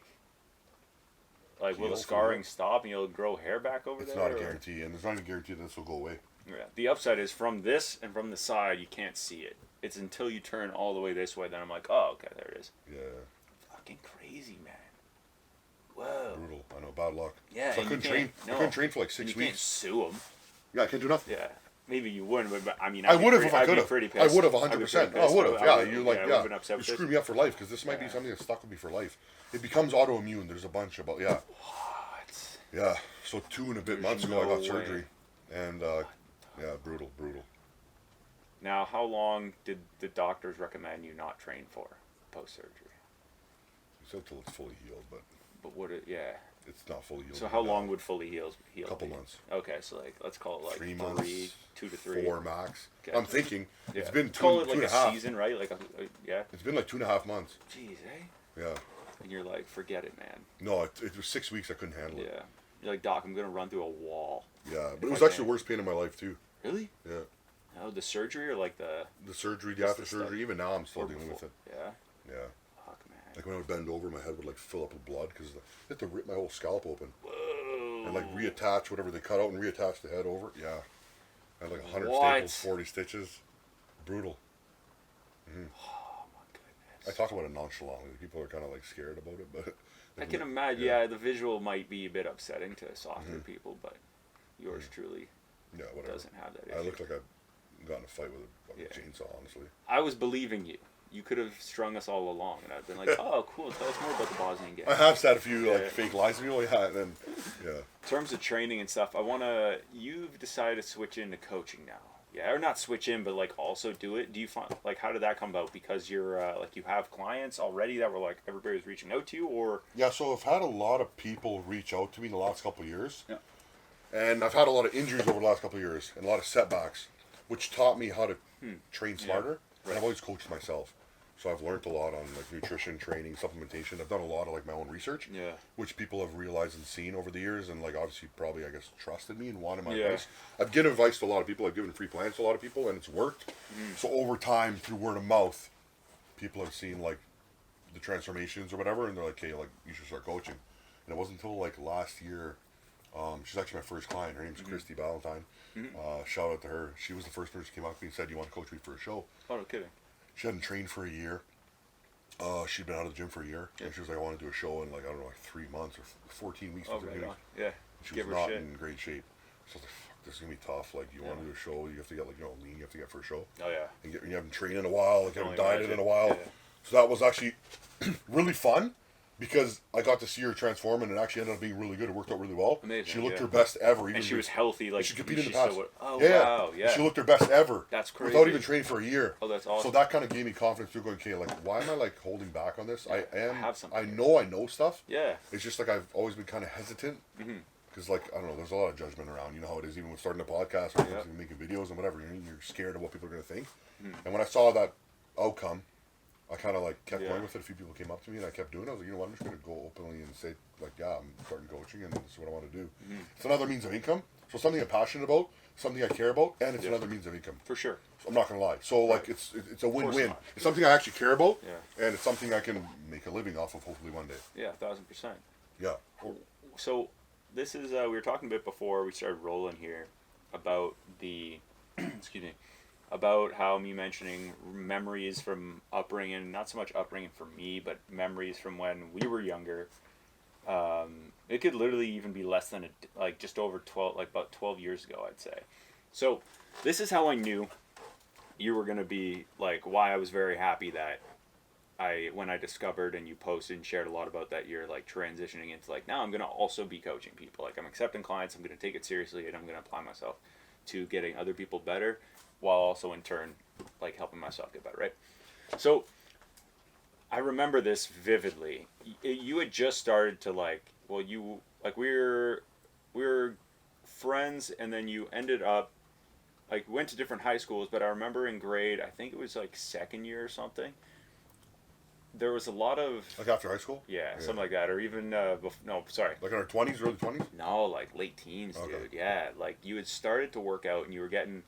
the from scarring it? stop and you'll grow hair back over It's there? not a or- guarantee, and there's not a guarantee that this will go away. Yeah. The upside is from this and from the side you can't see it. It's until you turn all the way this way, then I'm like, oh, okay, there it is. Yeah, Fucking crazy, man. Whoa. brutal. I know, bad luck. Yeah, So I and couldn't you train. can't- I no. couldn't train for like And 6 you can't weeks. sue them. Yeah, I can't do nothing. Yeah. Maybe you wouldn't, but I mean, I would have if I I'd could be have. pretty I pissed. would have I'd be 100%. pretty No, I pissed. would have. Yeah, would've- you like I yeah. would've been upset You with this. screwed me up for life because this might be something that's stuck with me for life. It becomes autoimmune. There's a bunch about What? yeah. So 2 and a bit There's months ago I no got surgery, and yeah, brutal. Now, how long did the doctors recommend you not train for post-surgery? He said till it's fully healed, but Yeah. it's not fully healed. So how long would fully heal? A couple be? months. Okay, so let's call it 3 months, 2 to 3. 4 max. Gotcha. I'm thinking Yeah. it's been Call two it like and a a half. season, right? Yeah. It's been like 2.5 months. Jeez, eh? Yeah. And you're like, forget it, man. No, it was 6 weeks. I couldn't handle it. Yeah. You're like, Doc, I'm gonna run through a wall. Yeah, but If it was I actually can. the worst pain in my life too. Really? Yeah. Oh, the surgery or like the The surgery, the Just after the stuff. surgery, even now I'm still or dealing with before? it. Yeah. Yeah. Fuck, man. Like when I would bend over, my head would like fill up with blood because I had to rip my whole scalp open Whoa. and like reattach whatever they cut out and reattach the head over. Yeah. I had like 100 What? staples, 40 stitches. Brutal. Oh my goodness. I talk about it nonchalantly. People are kind of like scared about it, but I can imagine. Yeah, the visual might be a bit upsetting to softer people, but yours truly Yeah, whatever. doesn't have that issue. I look like I got in a fight with a fucking Yeah. chainsaw, honestly. I was believing you. You could have strung us all along, and I've been like, "Oh, cool. Tell us more about the Bosnian game." I have said a few Yeah. like fake lies to people, yeah, and then yeah. In terms of training and stuff, you've decided to switch into coaching now. Yeah, or not switch in, but like also do it. Do you find how did that come about? Because you're you have clients already that were like everybody was reaching out to you, or Yeah, so I've had a lot of people reach out to me the last couple of years. Yeah. And I've had a lot of injuries over the last couple of years and a lot of setbacks, which taught me how to train smarter. Right. And I've always coached myself. So I've learned a lot on like nutrition, training, supplementation. I've done a lot of like my own research, which people have realized and seen over the years, and like obviously probably I guess trusted me and wanted my advice. I've given advice to a lot of people. I've given free plans to a lot of people, and it's worked. So over time, through word of mouth, people have seen like the transformations or whatever, and they're like, "Hey, like you should start coaching." And it wasn't until like last year. She's actually my first client. Her name's Christy Valentine. Shout out to her. She was the first person who came up to me and said, "You want to coach me for a show?" Oh, no kidding. She hadn't trained for a year. She'd been out of the gym for a year, and she was like, "I want to do a show in like I don't know, like 3 months or 14 weeks." Oh, right on. Yeah. She was not in great shape. So I was like, "Fuck, this is gonna be tough. Like, you want to do a show? You have to get like lean. You have to get for a show. Oh yeah. And you haven't trained in a while. Like, you haven't dieted in a while. Yeah. So that was actually really fun." Because I got to see her transform, and it actually ended up being really good. It worked out really well. Amazing, she looked her best ever. And she was healthy. Like she competed in the past. Wow, yeah. She looked her best ever. That's crazy. Without even training for a year. Oh, that's awesome. So that kind of gave me confidence through going, okay, like, why am I like holding back on this? I have something. I know stuff. Yeah. It's just like I've always been kind of hesitant. Because like, I don't know, there's a lot of judgment around. You know how it is, even with starting a podcast or making videos and whatever. You're scared of what people are going to think. And when I saw that outcome, I kind of like kept going with it. A few people came up to me and I kept doing it. I was like, you know what, I'm just going to go openly and say, like, yeah, I'm starting coaching and this is what I want to do. It's another means of income. So something I'm passionate about, something I care about, and it's another means of income. For sure. So I'm not going to lie. So like, it's a win-win. It's something I actually care about, and it's something I can make a living off of hopefully one day. Yeah, 1000%. Yeah. So this is, we were talking a bit before we started rolling here about the, excuse me, about how me mentioning memories from upbringing, not so much upbringing for me, but memories from when we were younger. It could literally even be less than like just over 12, like about 12 years ago, I'd say. So this is how I knew you were going to be, like, why I was very happy that when I discovered and you posted and shared a lot about that you're like transitioning into like, now I'm going to also be coaching people. Like, I'm accepting clients, I'm going to take it seriously, and I'm going to apply myself to getting other people better, while also in turn like helping myself get better, right? So I remember this vividly. You had just started to like, well, you like we were friends, and then you ended up like went to different high schools. But I remember in grade, I think it was like second year or something, there was a lot of like after high school. Yeah, something like that, or even no, sorry, like in our 20s, early 20s. No, like late teens, dude. Yeah, like you had started to work out, and you were getting.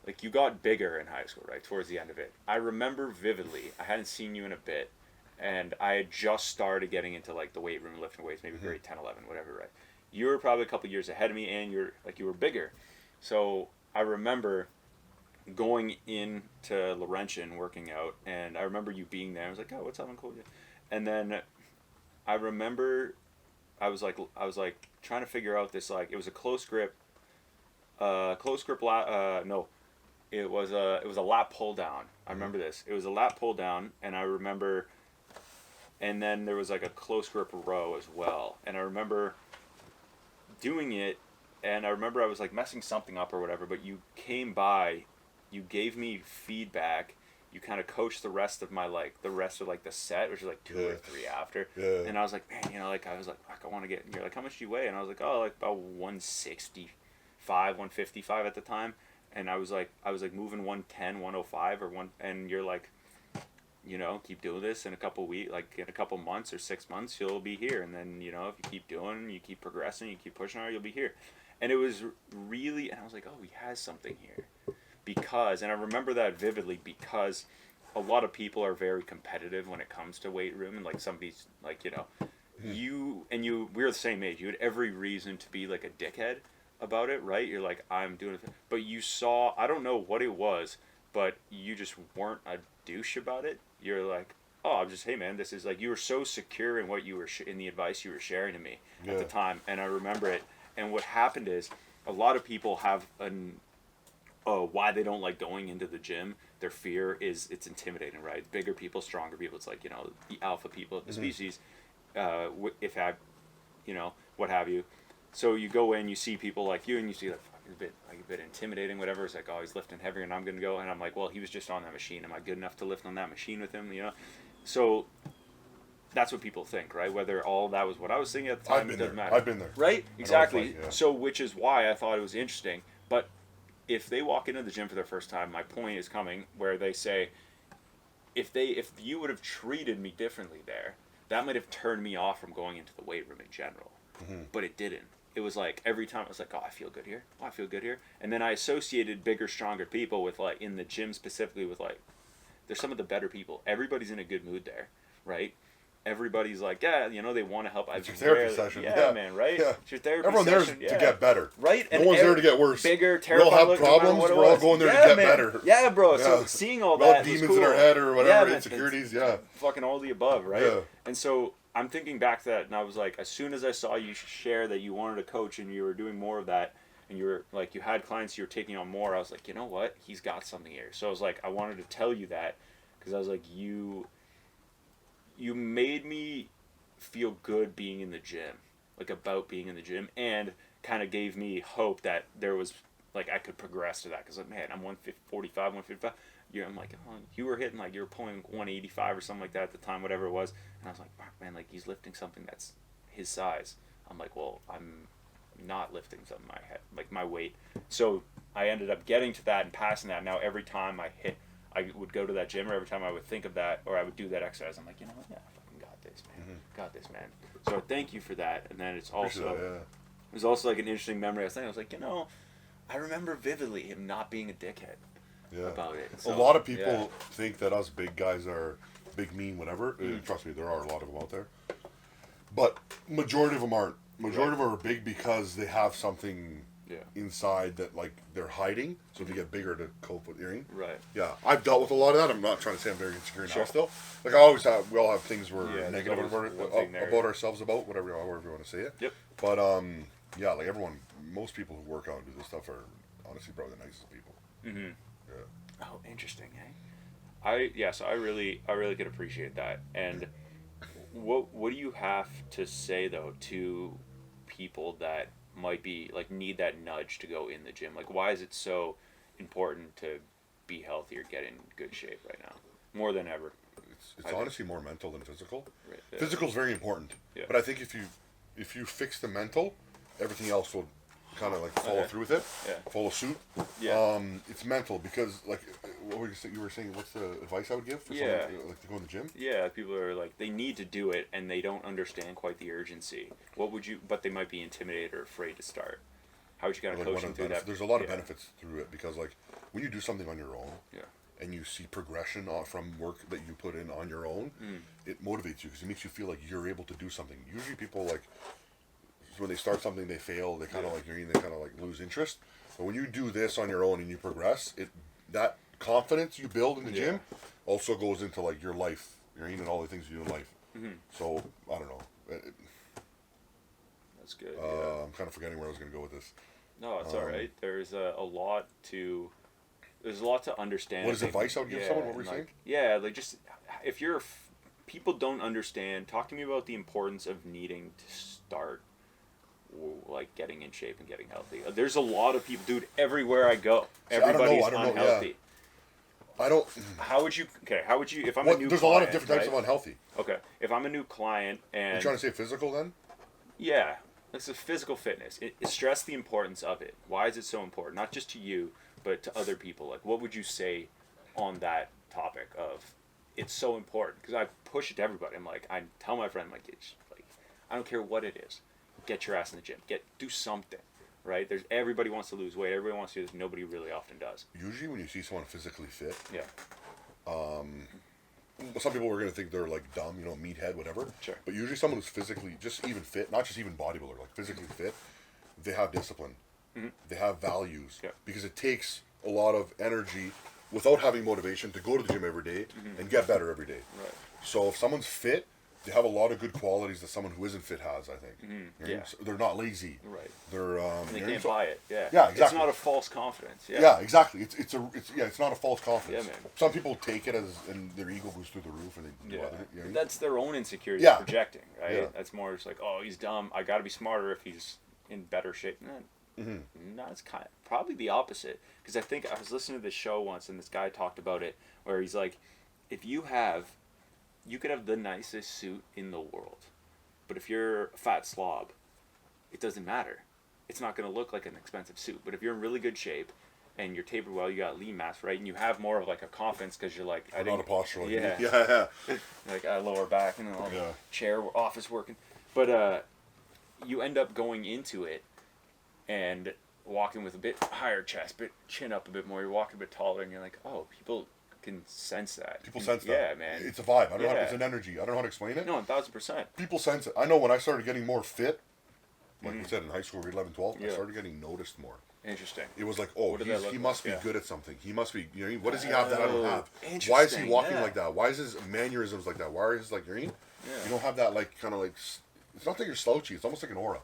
Like, you got bigger in high school, right, towards the end of it. I remember vividly, I hadn't seen you in a bit, and I had just started getting into, like, the weight room, lifting weights, maybe grade 10, 11, whatever, right? You were probably a couple years ahead of me, and you were bigger. So I remember going into Laurentian, working out, and I remember you being there. I was like, oh, what's up, Uncle? And then I remember I was like trying to figure out this, like, it was a close grip, no. It was a lat pull down. I remember this. It was a lat pull down, and I remember, and then there was like a close grip row as well. And I remember doing it, and I remember I was like messing something up or whatever, but you came by, you gave me feedback, you kind of coached the rest of the set, which is like 2 or 3 after. Yeah. And I was like, man, like, I was like, fuck, I want to get, and you're like, how much do you weigh? And I was like, oh, like about 165, 155 at the time. And I was like moving 110, 105 or one, and you're like, keep doing this in a couple weeks, like in a couple months or 6 months, you'll be here. And then, if you keep doing, you keep progressing, you keep pushing hard, you'll be here. And it was really, and I was like, oh, he has something here. And I remember that vividly because a lot of people are very competitive when it comes to weight room. And like somebody's like, we're the same age. You had every reason to be like a dickhead about it, right? You're like, I'm doing it, but you saw, I don't know what it was, but you just weren't a douche about it. You're like, oh, I'm just, hey man, this is like, you were so secure in what you were in the advice you were sharing to me at the time, and I remember it. And what happened is, a lot of people have why they don't like going into the gym. Their fear is it's intimidating, right? Bigger people, stronger people. It's like, the alpha people of the species, what have you. So you go in, you see people like you, and you see like a bit intimidating, whatever. It's like, oh, he's lifting heavier, and I'm gonna go. And I'm like, well, he was just on that machine. Am I good enough to lift on that machine with him? So that's what people think, right? Whether all that was what I was thinking at the time, it doesn't matter. I've been there. Right? Exactly. So which is why I thought it was interesting. But if they walk into the gym for their first time, my point is coming where they say, if you would have treated me differently there, that might have turned me off from going into the weight room in general. But it didn't. It was like every time I was like, oh, I feel good here. Oh, I feel good here. And then I associated bigger, stronger people with like in the gym specifically with like, they're some of the better people. Everybody's in a good mood there, right? Everybody's like, yeah, you know, they want to help. It's your therapy session. Yeah, man, right? Yeah. It's your therapy Everyone session. there's to get better. Right? No one's there to get worse. Bigger, we all terrified. have problems. We're all going there to get better. Yeah, bro. So seeing all we all that have demons was cool. in our head or whatever, man, insecurities, fucking all the above, right? Yeah. And so I'm thinking back to that, and I was like, as soon as I saw you share that you wanted to coach and you were doing more of that, and you were like, you had clients you were taking on more, I was like, you know what? He's got something here. So I was like, I wanted to tell you that because I was like, you made me feel good being in the gym, like about being in the gym, and kind of gave me hope that there was like I could progress to that because like, man, I'm 145, 155. I'm like, oh, you were hitting like you were pulling 185 or something like that at the time, whatever it was, and I was like, Mark, man, like he's lifting something that's his size. I'm like, well, I'm not lifting something my head, like my weight. So I ended up getting to that and passing that. Now every time I would go to that gym, or every time I would think of that, or I would do that exercise, I'm like, you know what, yeah, I fucking got this, man. Got this, man. So thank you for that. And then it's also it was also like an interesting memory. I was like, you know, I remember vividly him not being a dickhead about it. So, a lot of people think that us big guys are big, mean, whatever. Trust me, there are a lot of them out there. But majority of them aren't. Majority of them are big because they have something inside that like they're hiding, so they get bigger to cope with hearing. Right. Yeah, I've dealt with a lot of that. I'm not trying to say I'm very insecure now. Still, like I always have. We all have things we're negative about ourselves about whatever you want to say it. Yep. But yeah, like everyone, most people who work out and do this stuff are honestly probably the nicest people. Yeah. Oh, interesting, eh? So I really could appreciate that. And what do you have to say though to people that might be like need that nudge to go in the gym? Like, why is it so important to be healthy or get in good shape right now more than ever? It's honestly more mental than physical. Right. Physical is very important, but I think if you fix the mental, everything else will kind of like follow through with it, follow suit. It's mental because like what were you were saying? What's the advice I would give for someone like to go in the gym? Yeah, people are like they need to do it and they don't understand quite the urgency. But they might be intimidated or afraid to start. How would you kind of coach them through that? There's a lot of benefits through it because like when you do something on your own, and you see progression from work that you put in on your own, it motivates you because it makes you feel like you're able to do something. Usually people like. When they start something, they fail. They kind of like they kind of like lose interest. But when you do this on your own and you progress, that confidence you build in the gym also goes into like your life, and all the things you do in life. So I don't know. That's good. I'm kind of forgetting where I was going to go with this. No, it's all right. There's a lot to understand. What is advice I would give someone? What were you saying? Yeah, like just if people don't understand, talk to me about the importance of needing to start. Like getting in shape and getting healthy. There's a lot of people, dude. Everywhere I go, everybody's unhealthy. I don't. How would you? If I'm a new. There's client, a lot of different types of unhealthy. Okay, if I'm a new client and. You're trying to say physical then? Yeah, it's a physical fitness. Stress the importance of it. Why is it so important? Not just to you, but to other people. Like, what would you say on that topic of? It's so important because I push it to everybody. I'm like, I tell my friend, it's like, I don't care what it is. Get your ass in the gym. Do something, right? Everybody wants to lose weight. Everybody wants to do this. Nobody really often does. Usually, when you see someone physically fit, some people are going to think they're like dumb, meathead, whatever. Sure. But usually, someone who's physically just even fit, not just even bodybuilder, like physically fit, they have discipline. They have values because it takes a lot of energy without having motivation to go to the gym every day and get better every day. Right. So if someone's fit. They have a lot of good qualities that someone who isn't fit has, I think. So they're not lazy. Right. They're they can't buy it. Yeah. Yeah, exactly. It's not a false confidence. Yeah. Yeah, exactly. It's not a false confidence. Yeah, man. Some people take it as and their ego goes through the roof and they do other. That's their own insecurity projecting, right? Yeah. That's more just like, oh, he's dumb. I got to be smarter if he's in better shape. No, it's probably the opposite. Because I think I was listening to this show once and this guy talked about it where he's like, if you could have the nicest suit in the world, but if you're a fat slob, it doesn't matter. It's not going to look like an expensive suit. But if you're in really good shape and you're tapered well, you got lean mass, right? And you have more of like a confidence because you're like, Not a posture. Like, yeah, yeah. like I lower back and all chair office working, but you end up going into it and walking with a bit higher chest, bit chin up a bit more. You're walking a bit taller, and you're like, oh, people can sense that. People sense that. Yeah, man. It's a vibe. I don't know how, it's an energy. I don't know how to explain it. No, 1,000%. People sense it. I know when I started getting more fit, like you said, in high school, grade 11, 12, I started getting noticed more. Interesting. It was like, oh, he must be good at something. He must be, you know, what does he have that I don't have? Interesting. Why is he walking like that? Why is his mannerisms like that? Why is his, like, you don't have that, like, kind of like, it's not that you're slouchy. It's almost like an aura.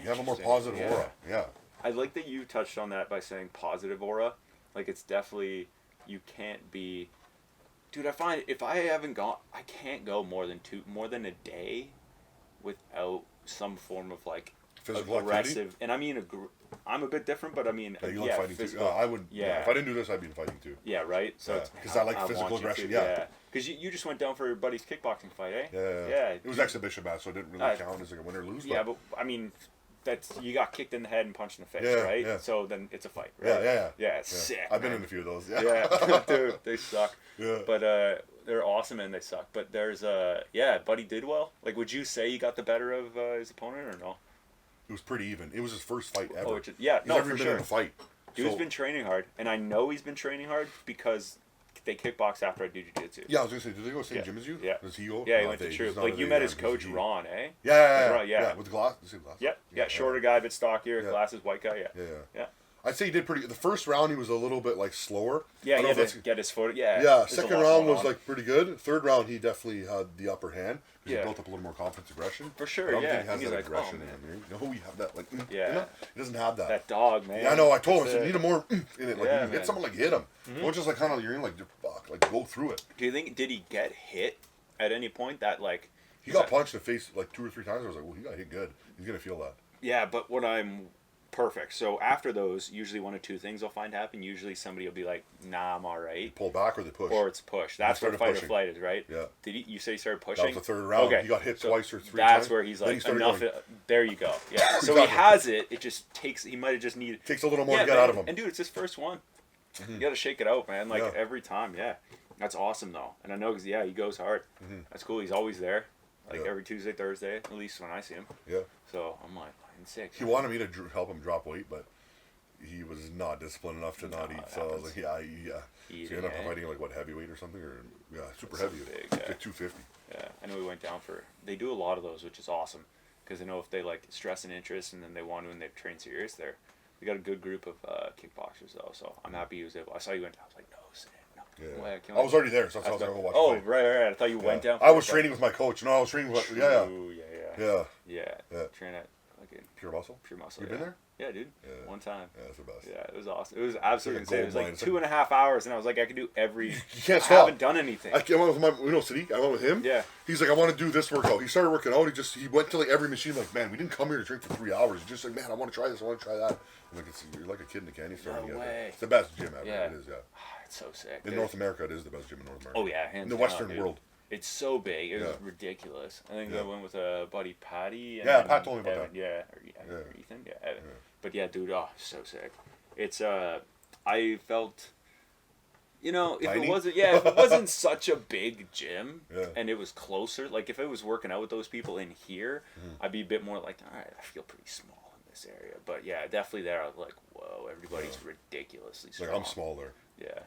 You have a more positive aura. Yeah. I like that you touched on that by saying positive aura. Like, it's definitely, you can't be, dude, I find if I can't go more than a day without some form of like physical aggressive activity? And I mean I'm a bit different, but I mean you like fighting physical, too. I would if I didn't do this, I'd be fighting too. Yeah, right. So because I like physical aggression. Yeah, because you just went down for your buddy's kickboxing fight, eh? Yeah. It was exhibition match, so it didn't really count as like a win or lose. Yeah, but I mean, that's, you got kicked in the head and punched in the face, right? Yeah. So then it's a fight, right? Yeah, sick. I've been in a few of those. Yeah, dude, they suck. Yeah. But they're awesome and they suck. But there's Buddy did well. Like, would you say he got the better of his opponent or no? It was pretty even. It was his first fight ever. Oh, he's never for been in a fight. Dude's been training hard, and I know he's been training hard because they kickbox after I do jiu-jitsu. Yeah, I was gonna say, did they go to the same gym as you? Yeah. Does he go? Yeah, he went to Troop. Like, you met his coach, Ron, eh? Yeah. With the glasses. Yeah, shorter guy, a bit stockier, glasses, white guy, Yeah. I'd say he did pretty. The first round he was a little bit like slower. Yeah, he had to get his foot. Yeah. Yeah. Second round was like pretty good. Third round he definitely had the upper hand because he built up a little more confidence, aggression. For sure. I don't think he has that like, aggression in him. You know, we have that like. He doesn't have that. That dog, man. Yeah, I know. I told him I said, you need a more in it. Like you hit someone, like hit him. Don't just like kind of you're in like fuck, like go through it. Do you think did he get hit at any point that like? He got punched in the face like 2 or 3 times. I was like, well, he got hit good. He's gonna feel that. Yeah, but perfect. So after those, usually one of two things will find happen. Usually somebody will be like, "Nah, I'm all right." They pull back or they push. Or it's push. That's what fight or flight is, right? Yeah. Did you say he started pushing? That was the third round. Okay. He got hit twice or 3 times. That's where he's like, enough. There you go. Yeah. So he has it. It just takes. He might have just needed. Takes a little more to get out of him. And dude, it's his first one. You got to shake it out, man. Like every time. Yeah. That's awesome though, and I know because he goes hard. That's cool. He's always there. Like every Tuesday, Thursday, at least when I see him. Yeah. So I'm like, sick. He wanted me to help him drop weight, but he was not disciplined enough to not eat. So I was like, yeah. So he ended up fighting like heavyweight or something, or super heavy, big, like 250. Yeah, I know we went down for. They do a lot of those, which is awesome, because I know if they like stress and interest, and then they want to, and they've trained serious there. We got a good group of kickboxers though, so I'm happy he was able. I saw you went down. I was like, no, Sam. Yeah. I was already there, so I was going to go watch. Oh, right. I thought you went down. I was training with my coach. No, I was training with. Yeah. Train at Pure Muscle. Pure Muscle. You been there? Yeah, dude. Yeah. One time. Yeah, that's the best. Yeah, it was awesome. It was absolutely insane. It was like mine. 2.5 hours, and I was like, I could do every. You can't stop. I haven't done anything. I went with Sadiq. I went with him. Yeah. He's like, I want to do this workout. He started working out. He went to like every machine. Like, man, we didn't come here to train for 3 hours. He's just like, man, I want to try this. I want to try that. I'm like, you're like a kid in a candy store. No way. It's the best gym ever. Yeah. It is. Yeah. It's so sick. In North America, it is the best gym in North America. Oh yeah, hands in the down, Western dude. world. It's so big. It was ridiculous. I think I went with a buddy, Patty. And Pat told me about Evan, that. Or Ethan. Yeah, Evan. But yeah, dude, so sick. It's I felt, if Tiny? it wasn't such a big gym, and it was closer. Like if it was working out with those people in here, I'd be a bit more like, all right, I feel pretty small in this area. But yeah, definitely there. I was like, whoa, everybody's ridiculously strong. Like I'm small there. Yeah,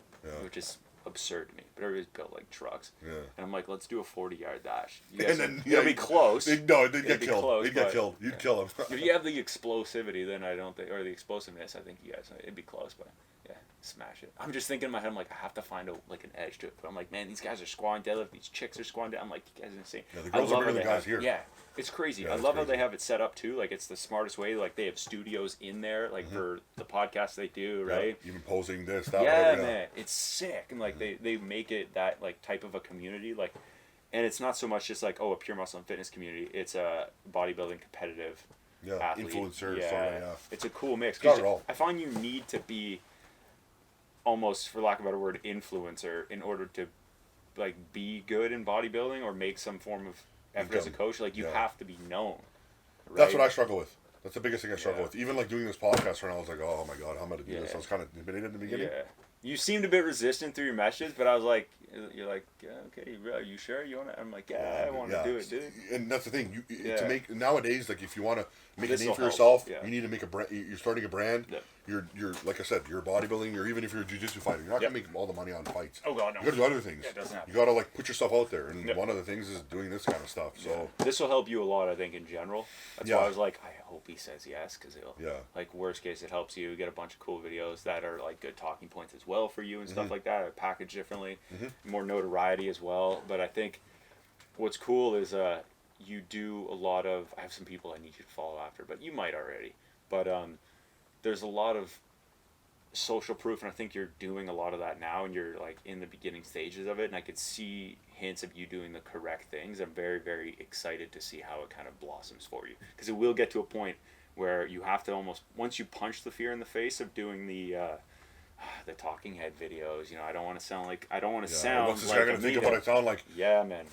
which is absurd to me, but everybody's built like trucks. Yeah. And I'm like, let's do a 40-yard dash. You guys, and then it'll be close. They'd get killed. Close, they'd get killed. You'd kill them. If you have the explosivity, then I don't think, or the explosiveness, I think you guys, it'd be close, but yeah, smash it. I'm just thinking in my head, I'm like, I have to find an edge to it. But I'm like, man, these guys are squatting deadlift, these chicks are squatting down. I'm like, you guys are insane. Yeah, the girls are bigger than guys here. Yeah, it's crazy. I love how they have it set up too. Like it's the smartest way. Like they have studios in there, like for the podcasts they do, right? Yeah, even posing this, that, yeah, whatever. man, it's sick. And like they make it that like type of a community, like, and it's not so much just like a pure muscle and fitness community. It's a bodybuilding competitive. Athlete. Influencers. Yeah, it's a cool mix. Got it all. I find you need to be almost, for lack of a better word, influencer in order to like be good in bodybuilding or make some form of effort as a coach. Like you have to be known. Right? That's what I struggle with. That's the biggest thing I struggle with. Even like doing this podcast right now, I was like, oh my god, how am I gonna do this? I was kind of intimidated in the beginning. Yeah. You seemed a bit resistant through your messages, but I was like, you're like, yeah, okay, are you sure you want to? I'm like, yeah, I want to do it, dude. And that's the thing. To make nowadays, like if you want to make a name for help. yourself, Yeah. you need to make a brand. You're starting a brand. Yeah. You're like I said, you're bodybuilding, or even if you're a jiu-jitsu fighter, you're not gonna make all the money on fights. Oh god, no. You gotta do other things. Yeah, it doesn't happen. You gotta like put yourself out there, and one of the things is doing this kind of stuff. So this will help you a lot, I think, in general. That's why I was like, I hope he says yes, because it'll. Like worst case, it helps you get a bunch of cool videos that are like good talking points as well for you and stuff like that. Packaged differently, more notoriety as well. But I think what's cool is you do a lot of. I have some people I need you to follow after, but you might already. But there's a lot of social proof, and I think you're doing a lot of that now, and you're like in the beginning stages of it, and I could see hints of you doing the correct things. I'm very, very excited to see how it kind of blossoms for you, because it will get to a point where you have to almost, once you punch the fear in the face of doing the talking head videos, I don't want to sound like what's this guy gonna think of what I sound like? Yeah, man.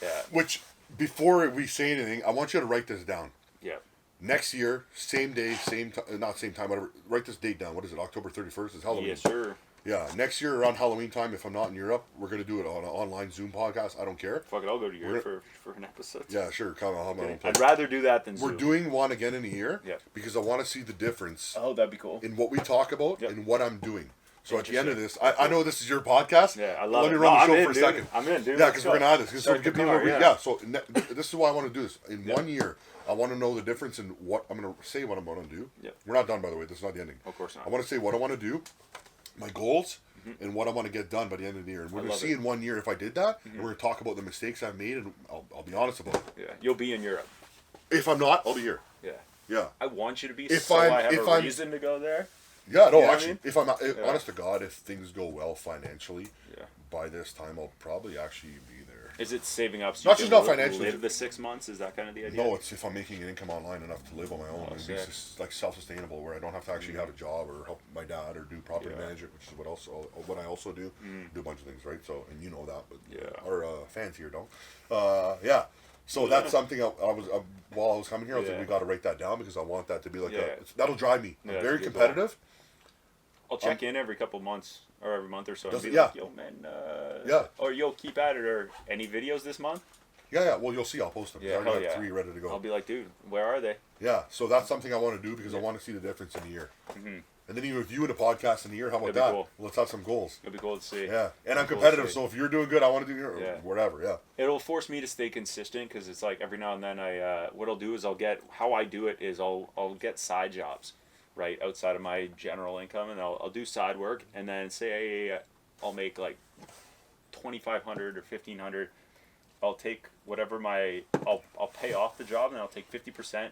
Yeah. Which, before we say anything, I want you to write this down. Yeah. Next year, same day, same time, not same time, whatever. Write this date down. What is it? October 31st is Halloween. Yes, sir. Yeah, next year around Halloween time, if I'm not in Europe, we're going to do it on an online Zoom podcast. I don't care. Fuck it, I'll go to Europe for an episode. Yeah, sure. Come on. Okay. I'd rather do that than Zoom. We're doing one again in a year because I want to see the difference. Oh, that'd be cool. In what we talk about and what I'm doing. So at the end of this, I know this is your podcast. Yeah, I love it. Let me run the show for a second. I'm in, dude. Yeah, because we're going to have this. So give people so this is why I want to do this. In 1 year, I want to know the difference in what I'm going to say, what I'm going to do. Yep. We're not done, by the way. This is not the ending. Of course not. I want to say what I want to do, my goals, and what I want to get done by the end of the year. And we're going to see in 1 year if I did that, and we're going to talk about the mistakes I've made, and I'll be honest about it. Yeah, you'll be in Europe. If I'm not, I'll be here. Yeah. Yeah. I want you to be, I have a reason to go there. Yeah, no, actually, if I'm honest to God, if things go well financially, by this time I'll probably actually be there. Is it saving up? So not just not financially. Live the 6 months? Is that kind of the idea? No, it's if I'm making an income online enough to live on my own. It's just like self-sustainable, where I don't have to actually have a job or help my dad or do property management, which is what I also do. Do a bunch of things, right? So, and you know that, but our fans here don't. So that's something while I was coming here, I was like, we got to write that down because I want that to be like that'll drive me. I'm very competitive. I'll check in every couple months or every month or so and be like, yo, man, or you'll keep at it, or any videos this month? Yeah, well, you'll see, I'll post them. Yeah, I already have 3 ready to go. I'll be like, dude, where are they? Yeah, so that's something I want to do because I want to see the difference in a year. And then even with you in a podcast in a year, how about that? Cool. Let's have some goals. It'll be cool to see. Yeah, and I'm competitive, so if you're doing good, I want to do whatever, It'll force me to stay consistent because it's like every now and then what I'll do is I'll get side jobs, right, outside of my general income, and I'll do side work, and then say I'll make like $2,500 or $1,500. I'll take whatever I'll pay off the job, and I'll take 50%,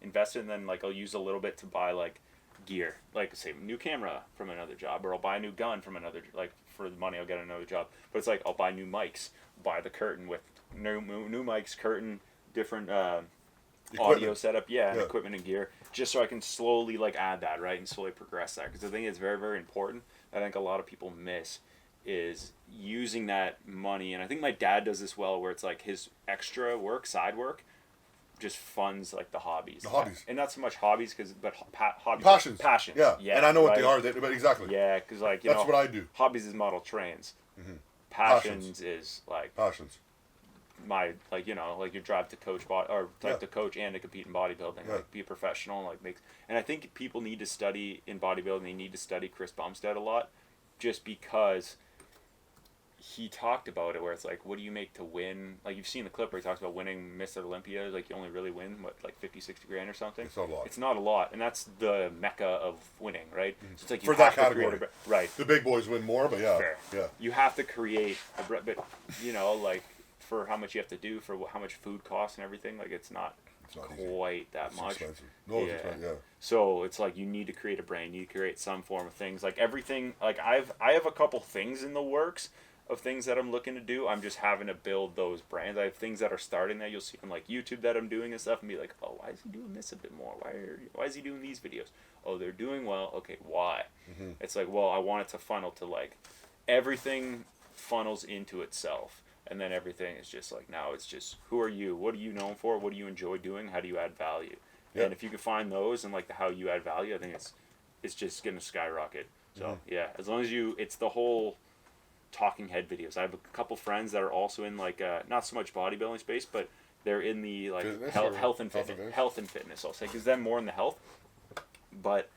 invest it, and then like I'll use a little bit to buy like gear, like say new camera from another job, or I'll buy a new gun from another, like for the money I'll get another job. But it's like I'll buy new mics, buy the curtain with new mics, curtain, different audio setup, and equipment and gear, just so I can slowly like add that, right, and slowly progress that. Because the thing is very, very important, I think a lot of people miss, is using that money. And I think my dad does this well, where it's like his extra work, side work, just funds like the hobbies. And not so much hobbies, but hobbies. Passions. Yeah. And I know what they are, but exactly. Yeah, because like, that's what I do. Hobbies is model trains. Passions is like... Passions. My, like, like your drive to coach to coach and to compete in bodybuilding, like be a professional, like and I think people need to study in bodybuilding. They need to study Chris Bumstead a lot, just because he talked about it, where it's like, what do you make to win? Like, you've seen the clip where he talks about winning Mr. Olympia, like you only really win like 50-60 grand or something. It's not a lot, and that's the mecca of winning, right? So it's like for that category, right? The big boys win more, but fair. You have to create but like, for how much you have to do, for how much food costs and everything, like it's not quite that much. Expensive. No, it's expensive, So it's like you need to create a brand, you need to create some form of things. Like everything, like I have a couple things in the works of things that I'm looking to do. I'm just having to build those brands. I have things that are starting that you'll see on like YouTube that I'm doing and stuff, and be like, oh, why is he doing this a bit more? Why is he doing these videos? Oh, they're doing well. Okay, why? It's like, well, I want it to funnel to like everything funnels into itself. and then everything is just like, now it's just, who are you? What are you known for? What do you enjoy doing? How do you add value? Yeah. And if you can find those and like the how you add value, I think it's just gonna skyrocket. So yeah, as long as it's the whole talking head videos. I have a couple friends that are also in like not so much bodybuilding space, but they're in the like health and fitness. I'll say, because they're more in the health, but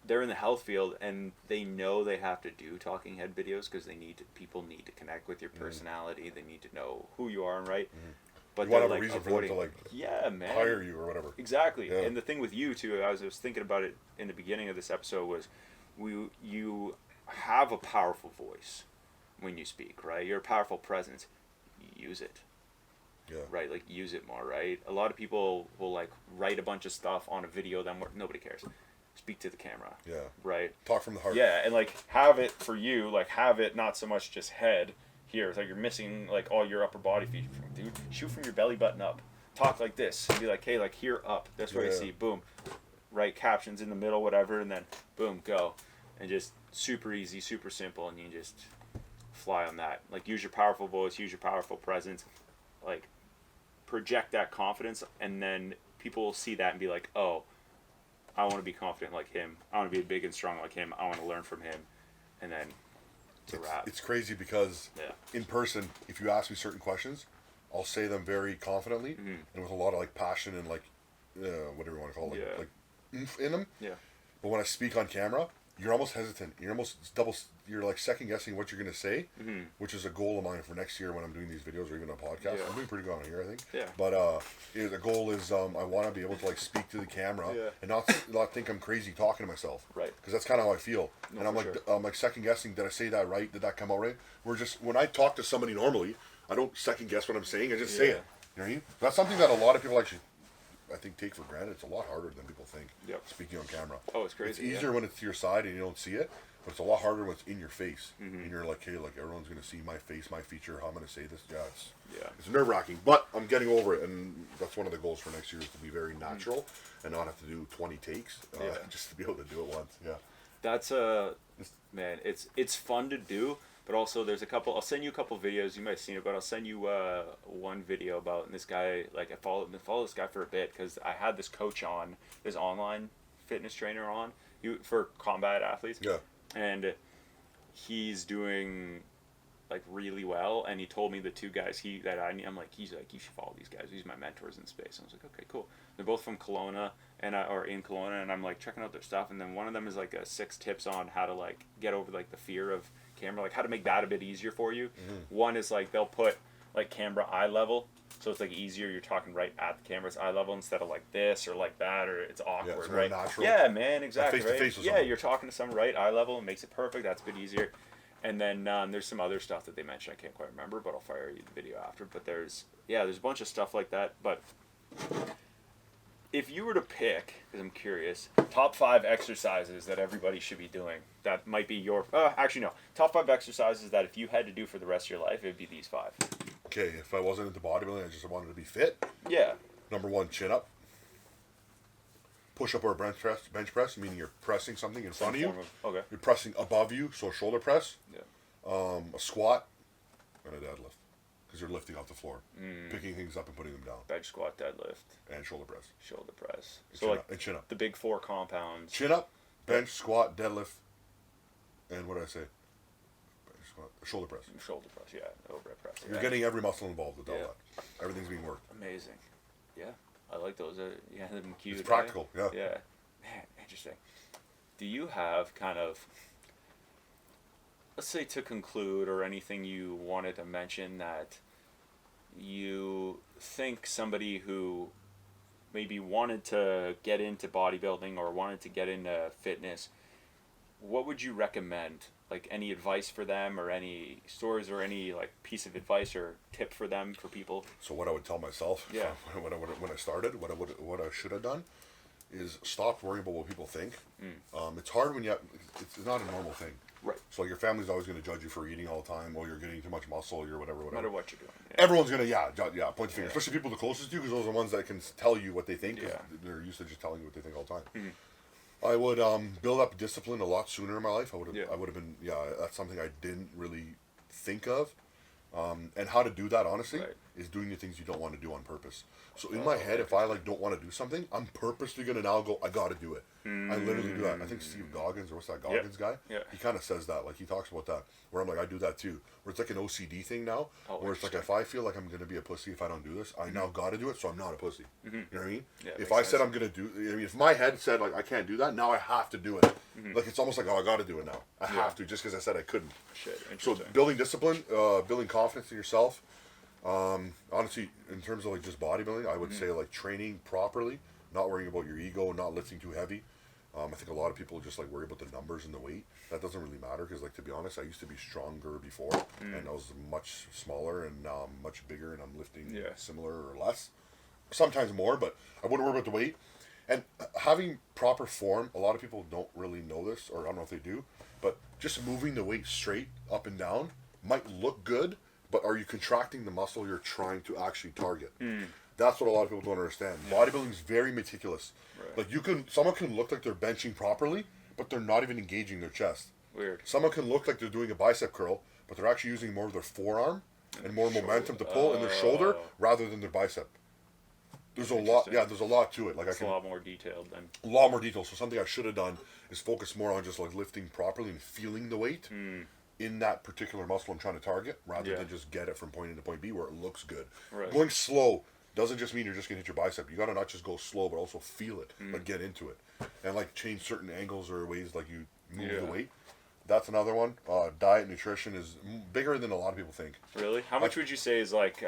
they're in the health field and they know they have to do talking head videos because people need to connect with your personality. They need to know who you are, right? But you want to have a reason for them to like hire you or whatever. Exactly. Yeah. And the thing with you too, I was thinking about it in the beginning of this episode, was you have a powerful voice when you speak, right? You're a powerful presence. Use it. Yeah. Right? Like, use it more, right? A lot of people will like write a bunch of stuff on a video that nobody cares. Speak to the camera. Yeah. Right? Talk from the heart. Yeah, and like have it for you, like have it not so much just head. Here, it's like you're missing like all your upper body feature. Dude, shoot from your belly button up. Talk like this. Be like, hey, like here up. That's what I see. Boom. Right captions in the middle, whatever, and then boom, go. And just super easy, super simple, and you can just fly on that. Like, use your powerful voice, use your powerful presence, like project that confidence, and then people will see that and be like, oh, I want to be confident like him. I want to be big and strong like him. I want to learn from him, and then. It's crazy because in person, if you ask me certain questions, I'll say them very confidently and with a lot of like passion and like whatever you want to call it, like oomph in them. Yeah. But when I speak on camera, you're almost hesitant. You're like second guessing what you're gonna say, which is a goal of mine for next year when I'm doing these videos or even a podcast. I'm doing pretty good on here, I think. Yeah. But the goal is I want to be able to like speak to the camera and not think I'm crazy talking to myself. Right. Because that's kind of how I feel. No, and I'm like second guessing. Did I say that right? Did that come out right? When I talk to somebody normally, I don't second guess what I'm saying. I just say it. You know what I mean? That's something that a lot of people actually, I think, take for granted. It's a lot harder than people think. Yep. Speaking on camera. Oh, it's crazy. It's easier when it's to your side and you don't see it, but it's a lot harder when it's in your face. And you're like, hey, like everyone's gonna see my face, my feature, how I'm gonna say this. It's nerve wracking, but I'm getting over it, and that's one of the goals for next year is to be very natural and not have to do 20 takes, just to be able to do it once. Yeah. That's man, it's fun to do. But also, there's a couple. I'll send you a couple videos. You might have seen it, but I'll send you one video about this guy. Like, I followed this guy for a bit because I had this coach on, this online fitness trainer on, for combat athletes. Yeah. And he's doing like really well. And he told me the two guys I'm like, he's like, you should follow these guys. These are my mentors in space. And I was like, okay, cool. They're both from Kelowna or in Kelowna, and I'm like checking out their stuff. And then one of them is like 6 tips on how to like get over like the fear of camera, like how to make that a bit easier for you. One is like they'll put like camera eye level, so it's like easier, you're talking right at the camera's eye level instead of like this or like that, or it's awkward. It's right? Natural. Yeah, man, exactly. Face to face with someone. You're talking to someone right eye level, and makes it perfect. That's a bit easier. And then there's some other stuff that they mentioned, I can't quite remember, but I'll fire you the video after. But there's a bunch of stuff like that. But if you were to pick, because I'm curious, top 5 exercises that everybody should be doing, that might be your... actually, no. Top 5 exercises that if you had to do for the rest of your life, it would be these 5. Okay, if I wasn't into bodybuilding, I just wanted to be fit. Yeah. Number 1, chin up. Push up or bench press, meaning you're pressing something in front of you. Okay. You're pressing above you, so shoulder press. Yeah. A squat and a deadlift. Because you're lifting off the floor, picking things up and putting them down. Bench, squat, deadlift, and shoulder press. Shoulder press. And chin up. The big 4 compounds. Chin up, bench, squat, deadlift, and what did I say? Bench, squat, shoulder press. Shoulder press, yeah, overhead press. You're getting every muscle involved with all that. Everything's being worked. Amazing. Yeah, I like those. Them cute. It's practical. Yeah. Yeah. Man, interesting. Do you have kind of, let's say, to conclude, or anything you wanted to mention that you think somebody who maybe wanted to get into bodybuilding or wanted to get into fitness, what would you recommend? Like, any advice for them, or any stories, or any like piece of advice or tip for them, for people? So what I would tell myself, when I started, what I should have done is stop worrying about what people think. It's hard when it's not a normal thing. Right. So your family's always going to judge you for eating all the time, or you're getting too much muscle, or whatever. No matter what you're doing. Yeah. Everyone's going to, point the finger. Especially people the closest to you, because those are the ones that can tell you what they think. Yeah. They're used to just telling you what they think all the time. I would build up discipline a lot sooner in my life. I would have been, that's something I didn't really think of. And how to do that, honestly, Right. is doing the things you don't want to do on purpose. So in my head, if I like don't want to do something, I'm purposely gonna now go, I gotta do it. I literally do that. I think Steve Goggins, or what's that Goggins guy? Yeah. He kind of says that, like he talks about that. Where I'm like, I do that too. Where it's like an OCD thing now. Oh, where it's like, if I feel like I'm gonna be a pussy if I don't do this, I now gotta do it, so I'm not a pussy. You know what I mean? Yeah, if makes I said sense. I'm gonna do, I mean, if my head said like I can't do that, now I have to do it. Like it's almost like, oh, I gotta do it now. I have to, just because I said I couldn't. Shit, So interesting. building discipline, building confidence in yourself. Honestly, in terms of like just bodybuilding, I would say like training properly, not worrying about your ego, not lifting too heavy. I think a lot of people just like worry about the numbers and the weight. That doesn't really matter because, like, to be honest, I used to be stronger before, and I was much smaller, and now I'm much bigger, and I'm lifting similar or less, sometimes more, but I wouldn't worry about the weight. And having proper form, a lot of people don't really know this, or I don't know if they do, but just moving the weight straight up and down might look good, but are you contracting the muscle you're trying to actually target? That's what a lot of people don't understand. Bodybuilding is very meticulous. Right. Like someone can look like they're benching properly, but they're not even engaging their chest. Weird. Someone can look like they're doing a bicep curl, but they're actually using more of their forearm and more momentum to pull in their shoulder rather than their bicep. There's a lot, there's a lot to it. Like It's a lot more detailed than. a lot more detail. So something I should have done is focus more on just like lifting properly and feeling the weight in that particular muscle I'm trying to target, rather than just get it from point A to point B where it looks good. Right. Going slow doesn't just mean you're just gonna hit your bicep. You gotta not just go slow, but also feel it, like get into it, and like change certain angles or ways like you move the weight. That's another one. Diet, nutrition is bigger than a lot of people think. Really? How much would you say is like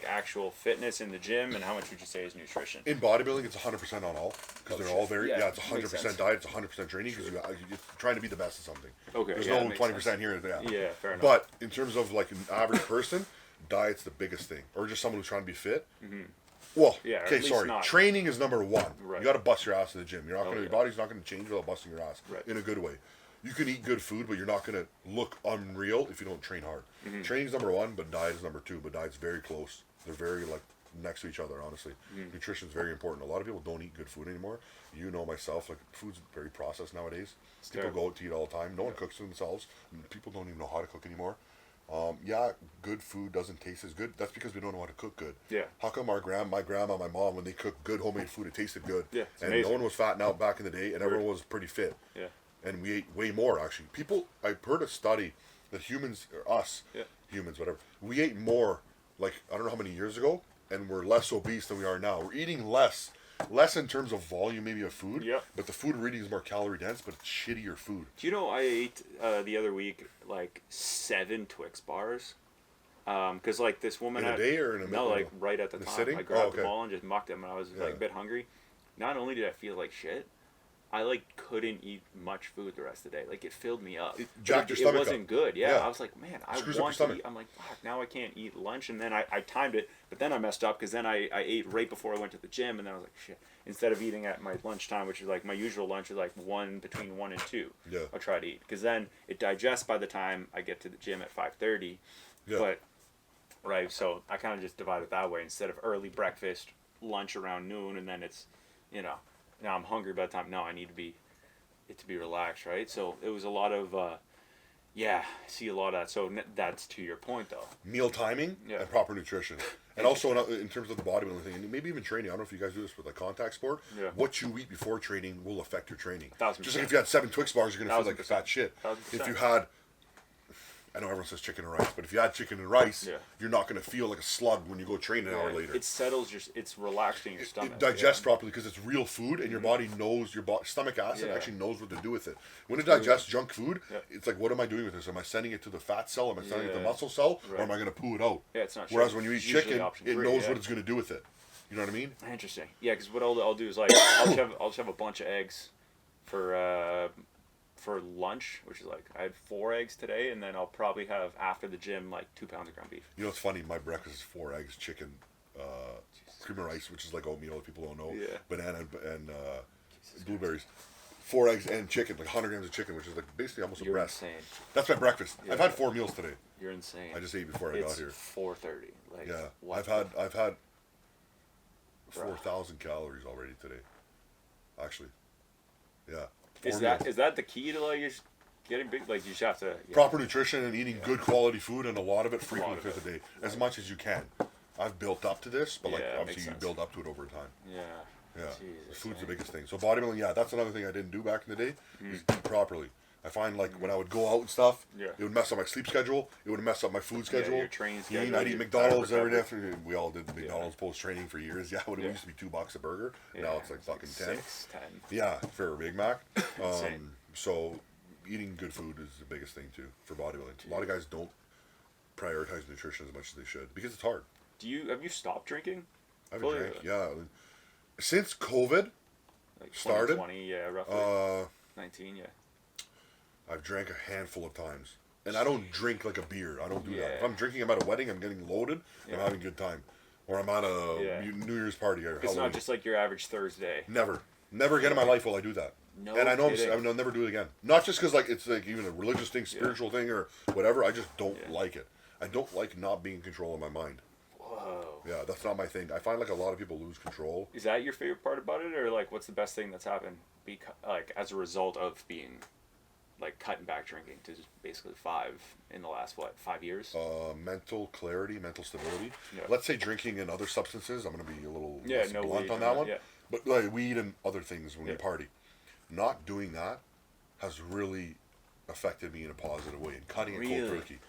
actual fitness in the gym, and how much would you say is nutrition? In bodybuilding, it's 100% on all, because they're all very, it's makes 100% sense. diet, it's 100% training, because you're trying to be the best at something. Okay, There's yeah, no makes 20% sense. here or there. Yeah, fair enough. But in terms of like an average person, diet's the biggest thing. Or just someone who's trying to be fit. Well, Yeah, or at okay, least sorry. not. Training is number one. Right. You got to bust your ass in the gym. You're not gonna. yeah. Your body's not gonna change without busting your ass Right. in a good way. You can eat good food, but you're not gonna look unreal if you don't train hard. Training's number one, but diet is number two. But diet's very close. They're very like next to each other. Honestly, nutrition's very important. A lot of people don't eat good food anymore. You know myself, like food's very processed nowadays. People terrible. go out to eat all the time. No one cooks for themselves. People don't even know how to cook anymore. Good food doesn't taste as good. That's because we don't know how to cook good. Yeah. How come my grandma, my mom, when they cooked good homemade food, it tasted good? Yeah, it's and amazing. no one was fatting out back in the day, and everyone was pretty fit. Yeah. And we ate way more, actually. I heard a study that humans, or us, Yeah. humans, whatever, we ate more, like, I don't know how many years ago, and we're less obese than we are now. We're eating less in terms of volume, maybe, of food. Yeah. But the food we're eating is more calorie dense, but it's shittier food. Do you know I ate the other week like 7 Twix bars? Because like this woman In a had, day or in a no, minute? like right at the In a time. sitting? I grabbed Oh, okay. them all and just mucked them, and I was like a bit hungry. Not only did I feel like shit, I like couldn't eat much food the rest of the day. Like it filled me up. It jacked your stomach It wasn't up. good. Yeah, Yeah. I was like, man, I Screws up your want to stomach. eat. I'm like, fuck, now I can't eat lunch. And then I timed it, but then I messed up because then I ate right before I went to the gym, and then I was like, shit. Instead of eating at my lunchtime, which is like my usual lunch is like between 1 and 2. Yeah. I'll try to eat because then it digests by the time I get to the gym at 5:30. Yeah. But right, so I kind of just divide it that way instead of early breakfast, lunch around noon, and then it's, now I'm hungry by the time. No, I need to be relaxed, right? So it was a lot of, I see a lot of that. So that's to your point, though. Meal timing and proper nutrition. And also in terms of the bodybuilding thing, and maybe even training, I don't know if you guys do this with a contact sport, what you eat before training will affect your training. 1000%. Just like if you had 7 Twix bars, you're going to feel like a fat shit. 1000%. If you had, I know everyone says chicken and rice, but if you had chicken and rice, you're not going to feel like a slug when you go train an hour later. It settles it's relaxed in your stomach. It digests properly because it's real food, and your body knows, your stomach acid actually knows what to do with it. When it digests junk food, it's like, what am I doing with this? Am I sending it to the fat cell? Am I sending it to the muscle cell? Or am I going to poo it out? Yeah, it's not. Whereas when you eat It's usually chicken, option it three, knows what it's going to do with it. You know what I mean? Interesting. Yeah, because what I'll do is like I'll just have a bunch of eggs for lunch, which is like I had 4 eggs today, and then I'll probably have after the gym like 2 pounds of ground beef. You know, it's funny. My breakfast is 4 eggs, chicken, cream of rice, which is like oatmeal if people don't know, banana and blueberries. 4 eggs and chicken, like 100 grams of chicken, which is like basically almost a You're breast. insane. That's my breakfast. Yeah. I've had 4 meals today. You're insane. I just ate before I got here. 4:30. Like Yeah, what I've had 4,000 calories already today. Actually, yeah. 4 Is meals. that the key to like getting big, like you just have to proper nutrition and eating good quality food, and a lot of it frequently throughout the day, as much as you can. I've built up to this, but like obviously you build up to it over time. Yeah. Yeah. Jesus, Food's the biggest thing. So bodybuilding, that's another thing I didn't do back in the day, is eat properly. I find like when I would go out and stuff, it would mess up my sleep schedule. It would mess up my food schedule. Your training schedule. I'd eat McDonald's every day after. We all did the McDonald's post training for years. Yeah, when it used to be $2 a burger. Now it's like fucking 10. 10. Yeah, for a Big Mac. So eating good food is the biggest thing too for bodybuilding. A lot of guys don't prioritize nutrition as much as they should because it's hard. Have you stopped drinking? I've drank, yeah. Since COVID like started, 2020, roughly. 19, I've drank a handful of times. And I don't drink like a beer. I don't do that. If I'm drinking, I'm at a wedding, I'm getting loaded, I'm having a good time. Or I'm at a New Year's party or It's Halloween. not just like your average Thursday. Never again in my life will I do that. No and I know kidding. I'll never do it again. Not just because like it's like even a religious thing, spiritual thing, or whatever. I just don't like it. I don't like not being in control of my mind. Whoa. Yeah, that's not my thing. I find like a lot of people lose control. Is that your favorite part about it, or like what's the best thing that's happened? Like as a result of being, like cutting back drinking to just basically 5 in the last 5 years? Mental clarity, mental stability. Yeah. Let's say drinking and other substances. I'm gonna be a little less no blunt weed on that one. Yeah. But like weed and other things when you party, not doing that has really affected me in a positive way. And cutting it cold turkey,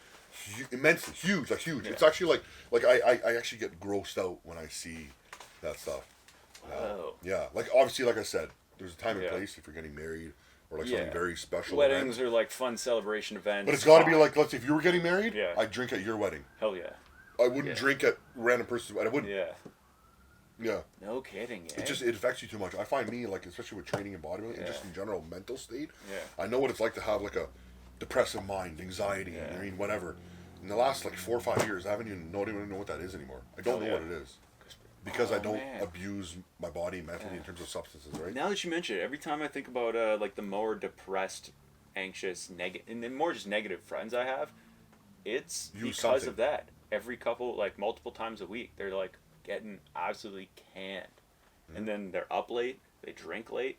immensely, huge. Yeah. It's actually like I actually get grossed out when I see that stuff. Yeah, like obviously, like I said, there's a time and place if you're getting married or like something very special. Weddings are like fun celebration events. But it's got to be like, let's say if you were getting married, I'd drink at your wedding. Hell yeah. I wouldn't drink at random person's wedding. I wouldn't. Yeah. Yeah. No kidding. It affects you too much. I find me like, especially with training and bodybuilding and just in general mental state. Yeah. I know what it's like to have like a depressive mind, anxiety. I mean, whatever. In the last like 4 or 5 years, I haven't even know what that is anymore. I don't know what it is because I don't abuse my body mentally in terms of substances. Right. Now that you mention it, every time I think about like the more depressed, anxious, and then more just negative friends I have, it's because of that. Every couple, like multiple times a week, they're like getting absolutely canned. And then they're up late, they drink late.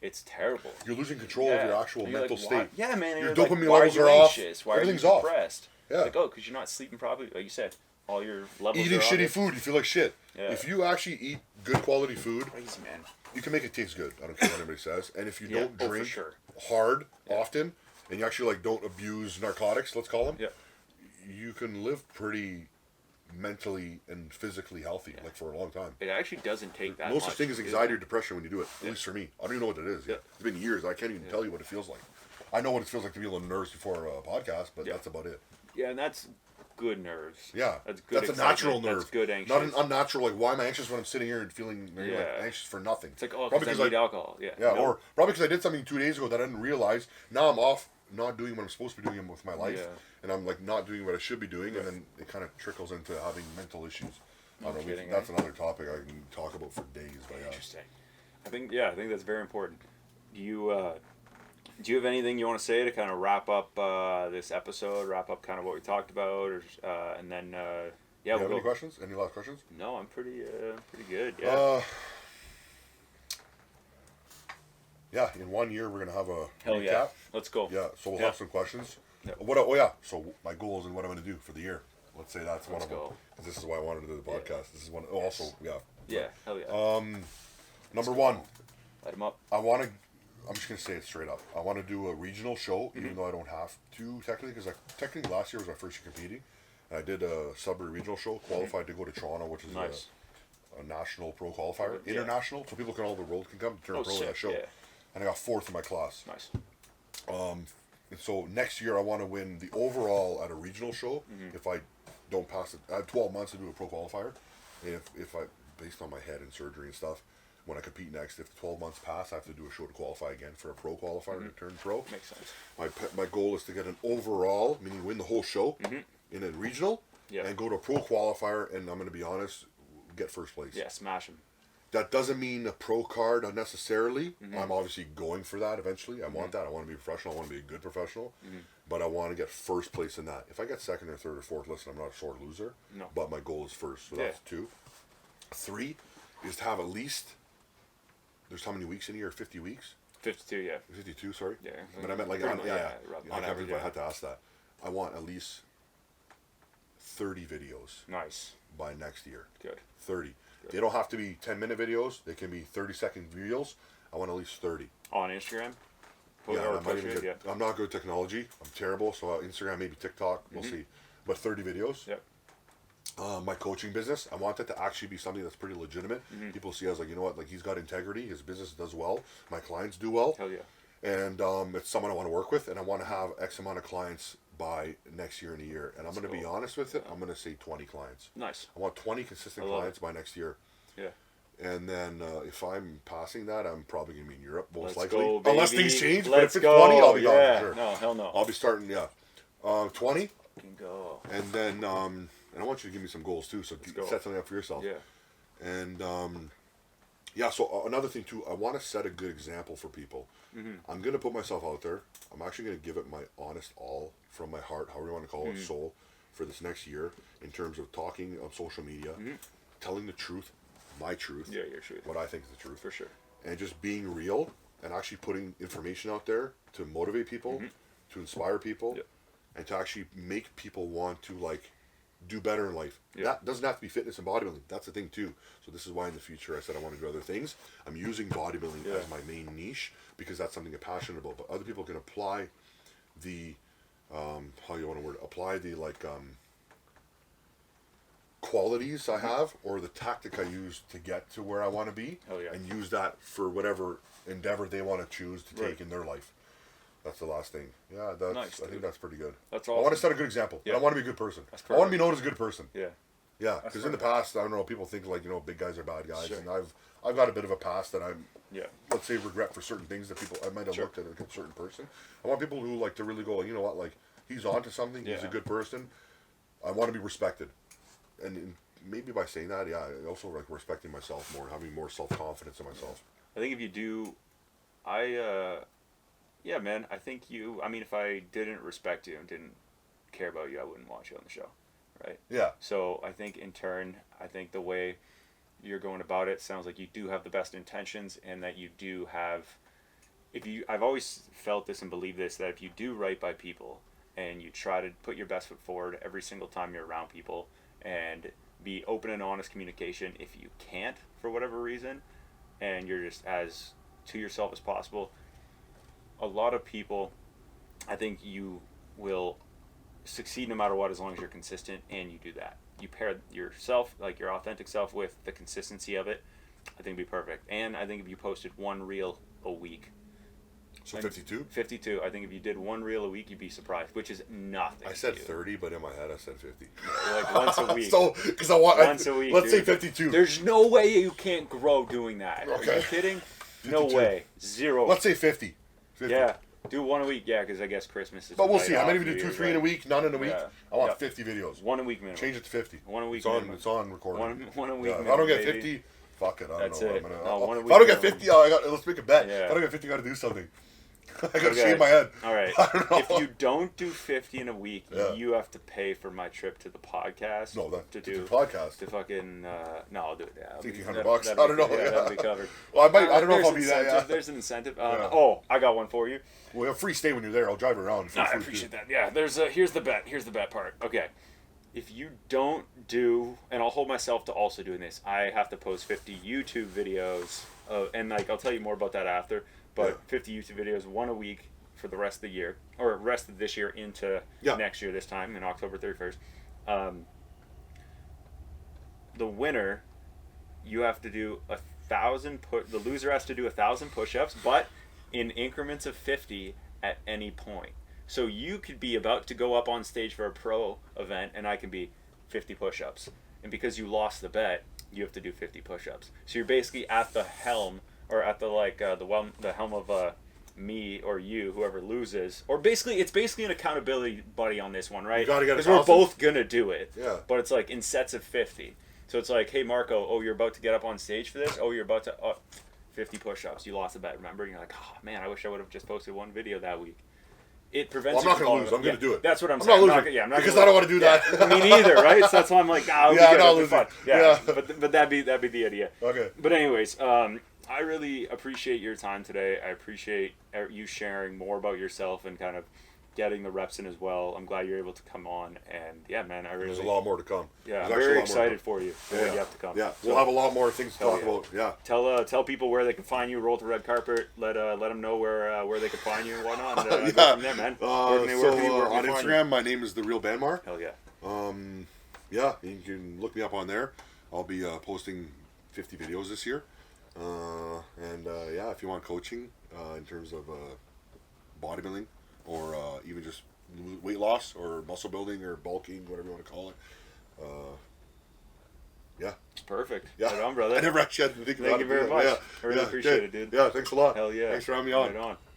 It's terrible. You're losing control of your actual mental state. Yeah, man. Your dopamine levels are off. Why Everything's are you off. depressed? Yeah. Like, because you're not sleeping properly. Like you said, all your levels eating are shitty off. food, you feel like shit. Yeah. If you actually eat good quality food, Crazy, man. you can make it taste good. I don't care what anybody says. And if you don't drink for hard often, and you actually like don't abuse narcotics, let's call them, Yeah. you can live pretty mentally and physically healthy like for a long time. It actually doesn't take that No much. such thing as anxiety or depression when you do it. At least for me, I don't even know what it is. Yeah. It's been years. I can't even tell you what it feels like. I know what it feels like to be a little nervous before a podcast, but that's about it. Yeah, and that's good nerves. Yeah, that's good. That's a natural nerve. That's good anxious. Not an unnatural. Like, why am I anxious when I'm sitting here and feeling like anxious for nothing? It's like, probably because I need alcohol. Yeah. Yeah, or probably because I did something 2 days ago that I didn't realize. Now I'm off, not doing what I'm supposed to be doing with my life, and I'm like not doing what I should be doing, and then it kind of trickles into having mental issues. I don't know. That's another topic I can talk about for days. But Interesting. I think that's very important. Do you have anything you want to say to kind of wrap up this episode? Wrap up kind of what we talked about, or and then you have any questions? Any last questions? No, I'm pretty good. Yeah. Yeah, in 1 year we're gonna have a Hell recap. yeah. Let's go. Yeah, so we'll have some questions. Yep. So my goals and what I'm gonna do for the year. Let's say that's one of them. Because this is why I wanted to do the podcast. This is one. Also, Yeah. Hell yeah. Number one. Light them up. I'm just gonna say it straight up. I want to do a regional show, even though I don't have to technically, because technically last year was my first year competing, and I did a Sudbury regional show, qualified to go to Toronto, which is a national pro qualifier, international, so people all the world can come turn pro in that show, and I got 4th in my class. Nice. And so next year I want to win the overall at a regional show. If I don't pass it, I have 12 months to do a pro qualifier, and if I, based on my head and surgery and stuff. When I compete next, if 12 months pass, I have to do a show to qualify again for a pro qualifier to turn pro. Makes sense. My goal is to get an overall, meaning win the whole show in a regional, and go to a pro qualifier, and I'm going to be honest, get first place. Yeah, smash them. That doesn't mean a pro card necessarily. I'm obviously going for that eventually. I want that. I want to be a professional. I want to be a good professional. But I want to get first place in that. If I get second or third or fourth, listen, I'm not a sore loser. No. But my goal is first. So that's 2. 3 is to have at least... There's how many weeks in a year? 50 weeks? 52, yeah. 52, sorry. Yeah. But I meant like on average, I had to ask that. I want at least 30 videos. Nice. By next year. Good. 30. Good. They don't have to be 10-minute videos. They can be 30-second reels. I want at least 30. On Instagram? I'm not good at technology. I'm terrible. So Instagram, maybe TikTok. We'll see. But 30 videos. Yep. My coaching business, I want that to actually be something that's pretty legitimate. People see us like, you know what, like he's got integrity. His business does well. My clients do well. Hell yeah. And it's someone I want to work with. And I want to have X amount of clients by next year and a year. And I'm going to be honest with it. I'm going to say 20 clients. Nice. I want 20 consistent clients by next year. Yeah. And then if I'm passing that, I'm probably going to be in Europe, most Let's likely. go, unless things change. But Let's if it's go. 20, I'll be gone for sure. No, hell no. I'll be starting, 20. Can go. And then, and I want you to give me some goals too. So set something up for yourself. Yeah. And, so another thing too, I want to set a good example for people. I'm going to put myself out there. I'm actually going to give it my honest all from my heart, however you want to call it, soul, for this next year in terms of talking on social media, telling the truth, my truth. Yeah, your truth. What I think is the truth. For sure. And just being real and actually putting information out there to motivate people, to inspire people, and to actually make people want to like do better in life. That doesn't have to be fitness and bodybuilding. That's the thing too. So this is why in the future I said I want to do other things. I'm using bodybuilding as my main niche because that's something I'm passionate about. But other people can apply the apply the qualities I have or the tactic I use to get to where I want to be, and use that for whatever endeavor they want to choose to take in their life. That's the last thing. Yeah, that's nice, I think that's pretty good. That's awesome. I want to set a good example. Yeah. I want to be a good person. I want to be known as a good person. Yeah. Yeah, because in the past, I don't know, people think like, big guys are bad guys, and I've got a bit of a past that I'm, let's say, regret for certain things that people I might have looked at a certain person. I want people who like to really go, you know what, like he's on to something. He's a good person. I want to be respected, and maybe by saying that, I also like respecting myself more, having more self-confidence in myself. I think if you do, man, I think if I didn't respect you and didn't care about you, I wouldn't want you on the show, right? Yeah. So I think in turn, the way you're going about it sounds like you do have the best intentions and that you do have, I've always felt this and believed this, that if you do right by people and you try to put your best foot forward every single time you're around people and be open and honest communication, if you can't for whatever reason and you're just as to yourself as possible, a lot of people, I think you will succeed no matter what as long as you're consistent and you do that. You pair yourself, like your authentic self, with the consistency of it, I think it'd be perfect. And I think if you posted one reel a week. So 52? 52. I think if you did one reel a week, you'd be surprised, which is nothing. I said 30, but in my head I said 50. Like once a week. So, because I want once a week. Let's say 52. There's no way you can't grow doing that. Okay. Are you kidding? 52. No way. Zero. Let's say 50. 50. Yeah. Do one a week, because I guess Christmas is. But we'll see. I might even do 2-3 in a week, none in a week. Yeah. I want 50 videos. One a week minimum. Change it to 50. One a week minimum. It's on recording. One a week minimum. If I don't get 50, fuck it. I don't That's know. it. If I don't get 50, let's make a bet. Yeah. If I don't get 50, I got to do something. I got to shave my head. All right. If you don't do 50 in a week, you have to pay for my trip to the podcast. No, to do the podcast. To fucking no, I'll do it. Yeah, $1,500. I don't know. Yeah, that'll be covered. Well, I don't know if I'll be that. Yeah. There's an incentive. Oh, I got one for you. Well, free stay when you're there. I'll drive around. No, I appreciate that. Yeah, here's the bet. Here's the bet part. Okay. If you don't do, and I'll hold myself to also doing this, I have to post 50 YouTube videos, and I'll tell you more about that after, but 50 YouTube videos, one a week for the rest of the year, or rest of this year into next year this time, in October 31st. The winner, you have to do 1,000 the loser has to do 1,000 push-ups, but in increments of 50 at any point. So you could be about to go up on stage for a pro event, and I can be 50 push-ups. And because you lost the bet, you have to do 50 push-ups. So you're basically at the helm, or at the helm of me or you, whoever loses. Or basically, it's basically an accountability buddy on this one, right? You gotta get because we're both gonna do it. Yeah. But it's like in sets of 50. So it's like, hey Marco, oh, you're about to get up on stage for this. Oh, you're about to 50 push-ups. You lost the bet, remember? And you're like, oh man, I wish I would have just posted one video that week. It prevents. I'm not going to lose. I'm going to do it. That's what I'm saying. saying. I'm not losing. Because I don't want to do that. Me neither, right? So that's why I'm like, I'm not losing. Fun. Yeah. But that'd be the idea. Okay. But anyways, I really appreciate your time today. I appreciate you sharing more about yourself and kind of getting the reps in as well. I'm glad you're able to come on, and yeah, man, There's a lot more to come. Yeah, I'm very excited for you for what you have to come. Yeah, we'll have a lot more things to talk about. Yeah. Tell people where they can find you. Roll the red carpet. Let them know where they can find you and whatnot. And, go from there, man. On Instagram, my name is The Real Banmar. Hell yeah. Yeah, you can look me up on there. I'll be posting 50 videos this year. Yeah, if you want coaching in terms of bodybuilding or even just weight loss or muscle building or bulking, whatever you want to call it. Yeah. Perfect. Yeah. Right on, brother. I never actually had to think about it. Thank you very much. Yeah. I really appreciate it, dude. Yeah, thanks a lot. Hell yeah. Thanks for having me on. Right on.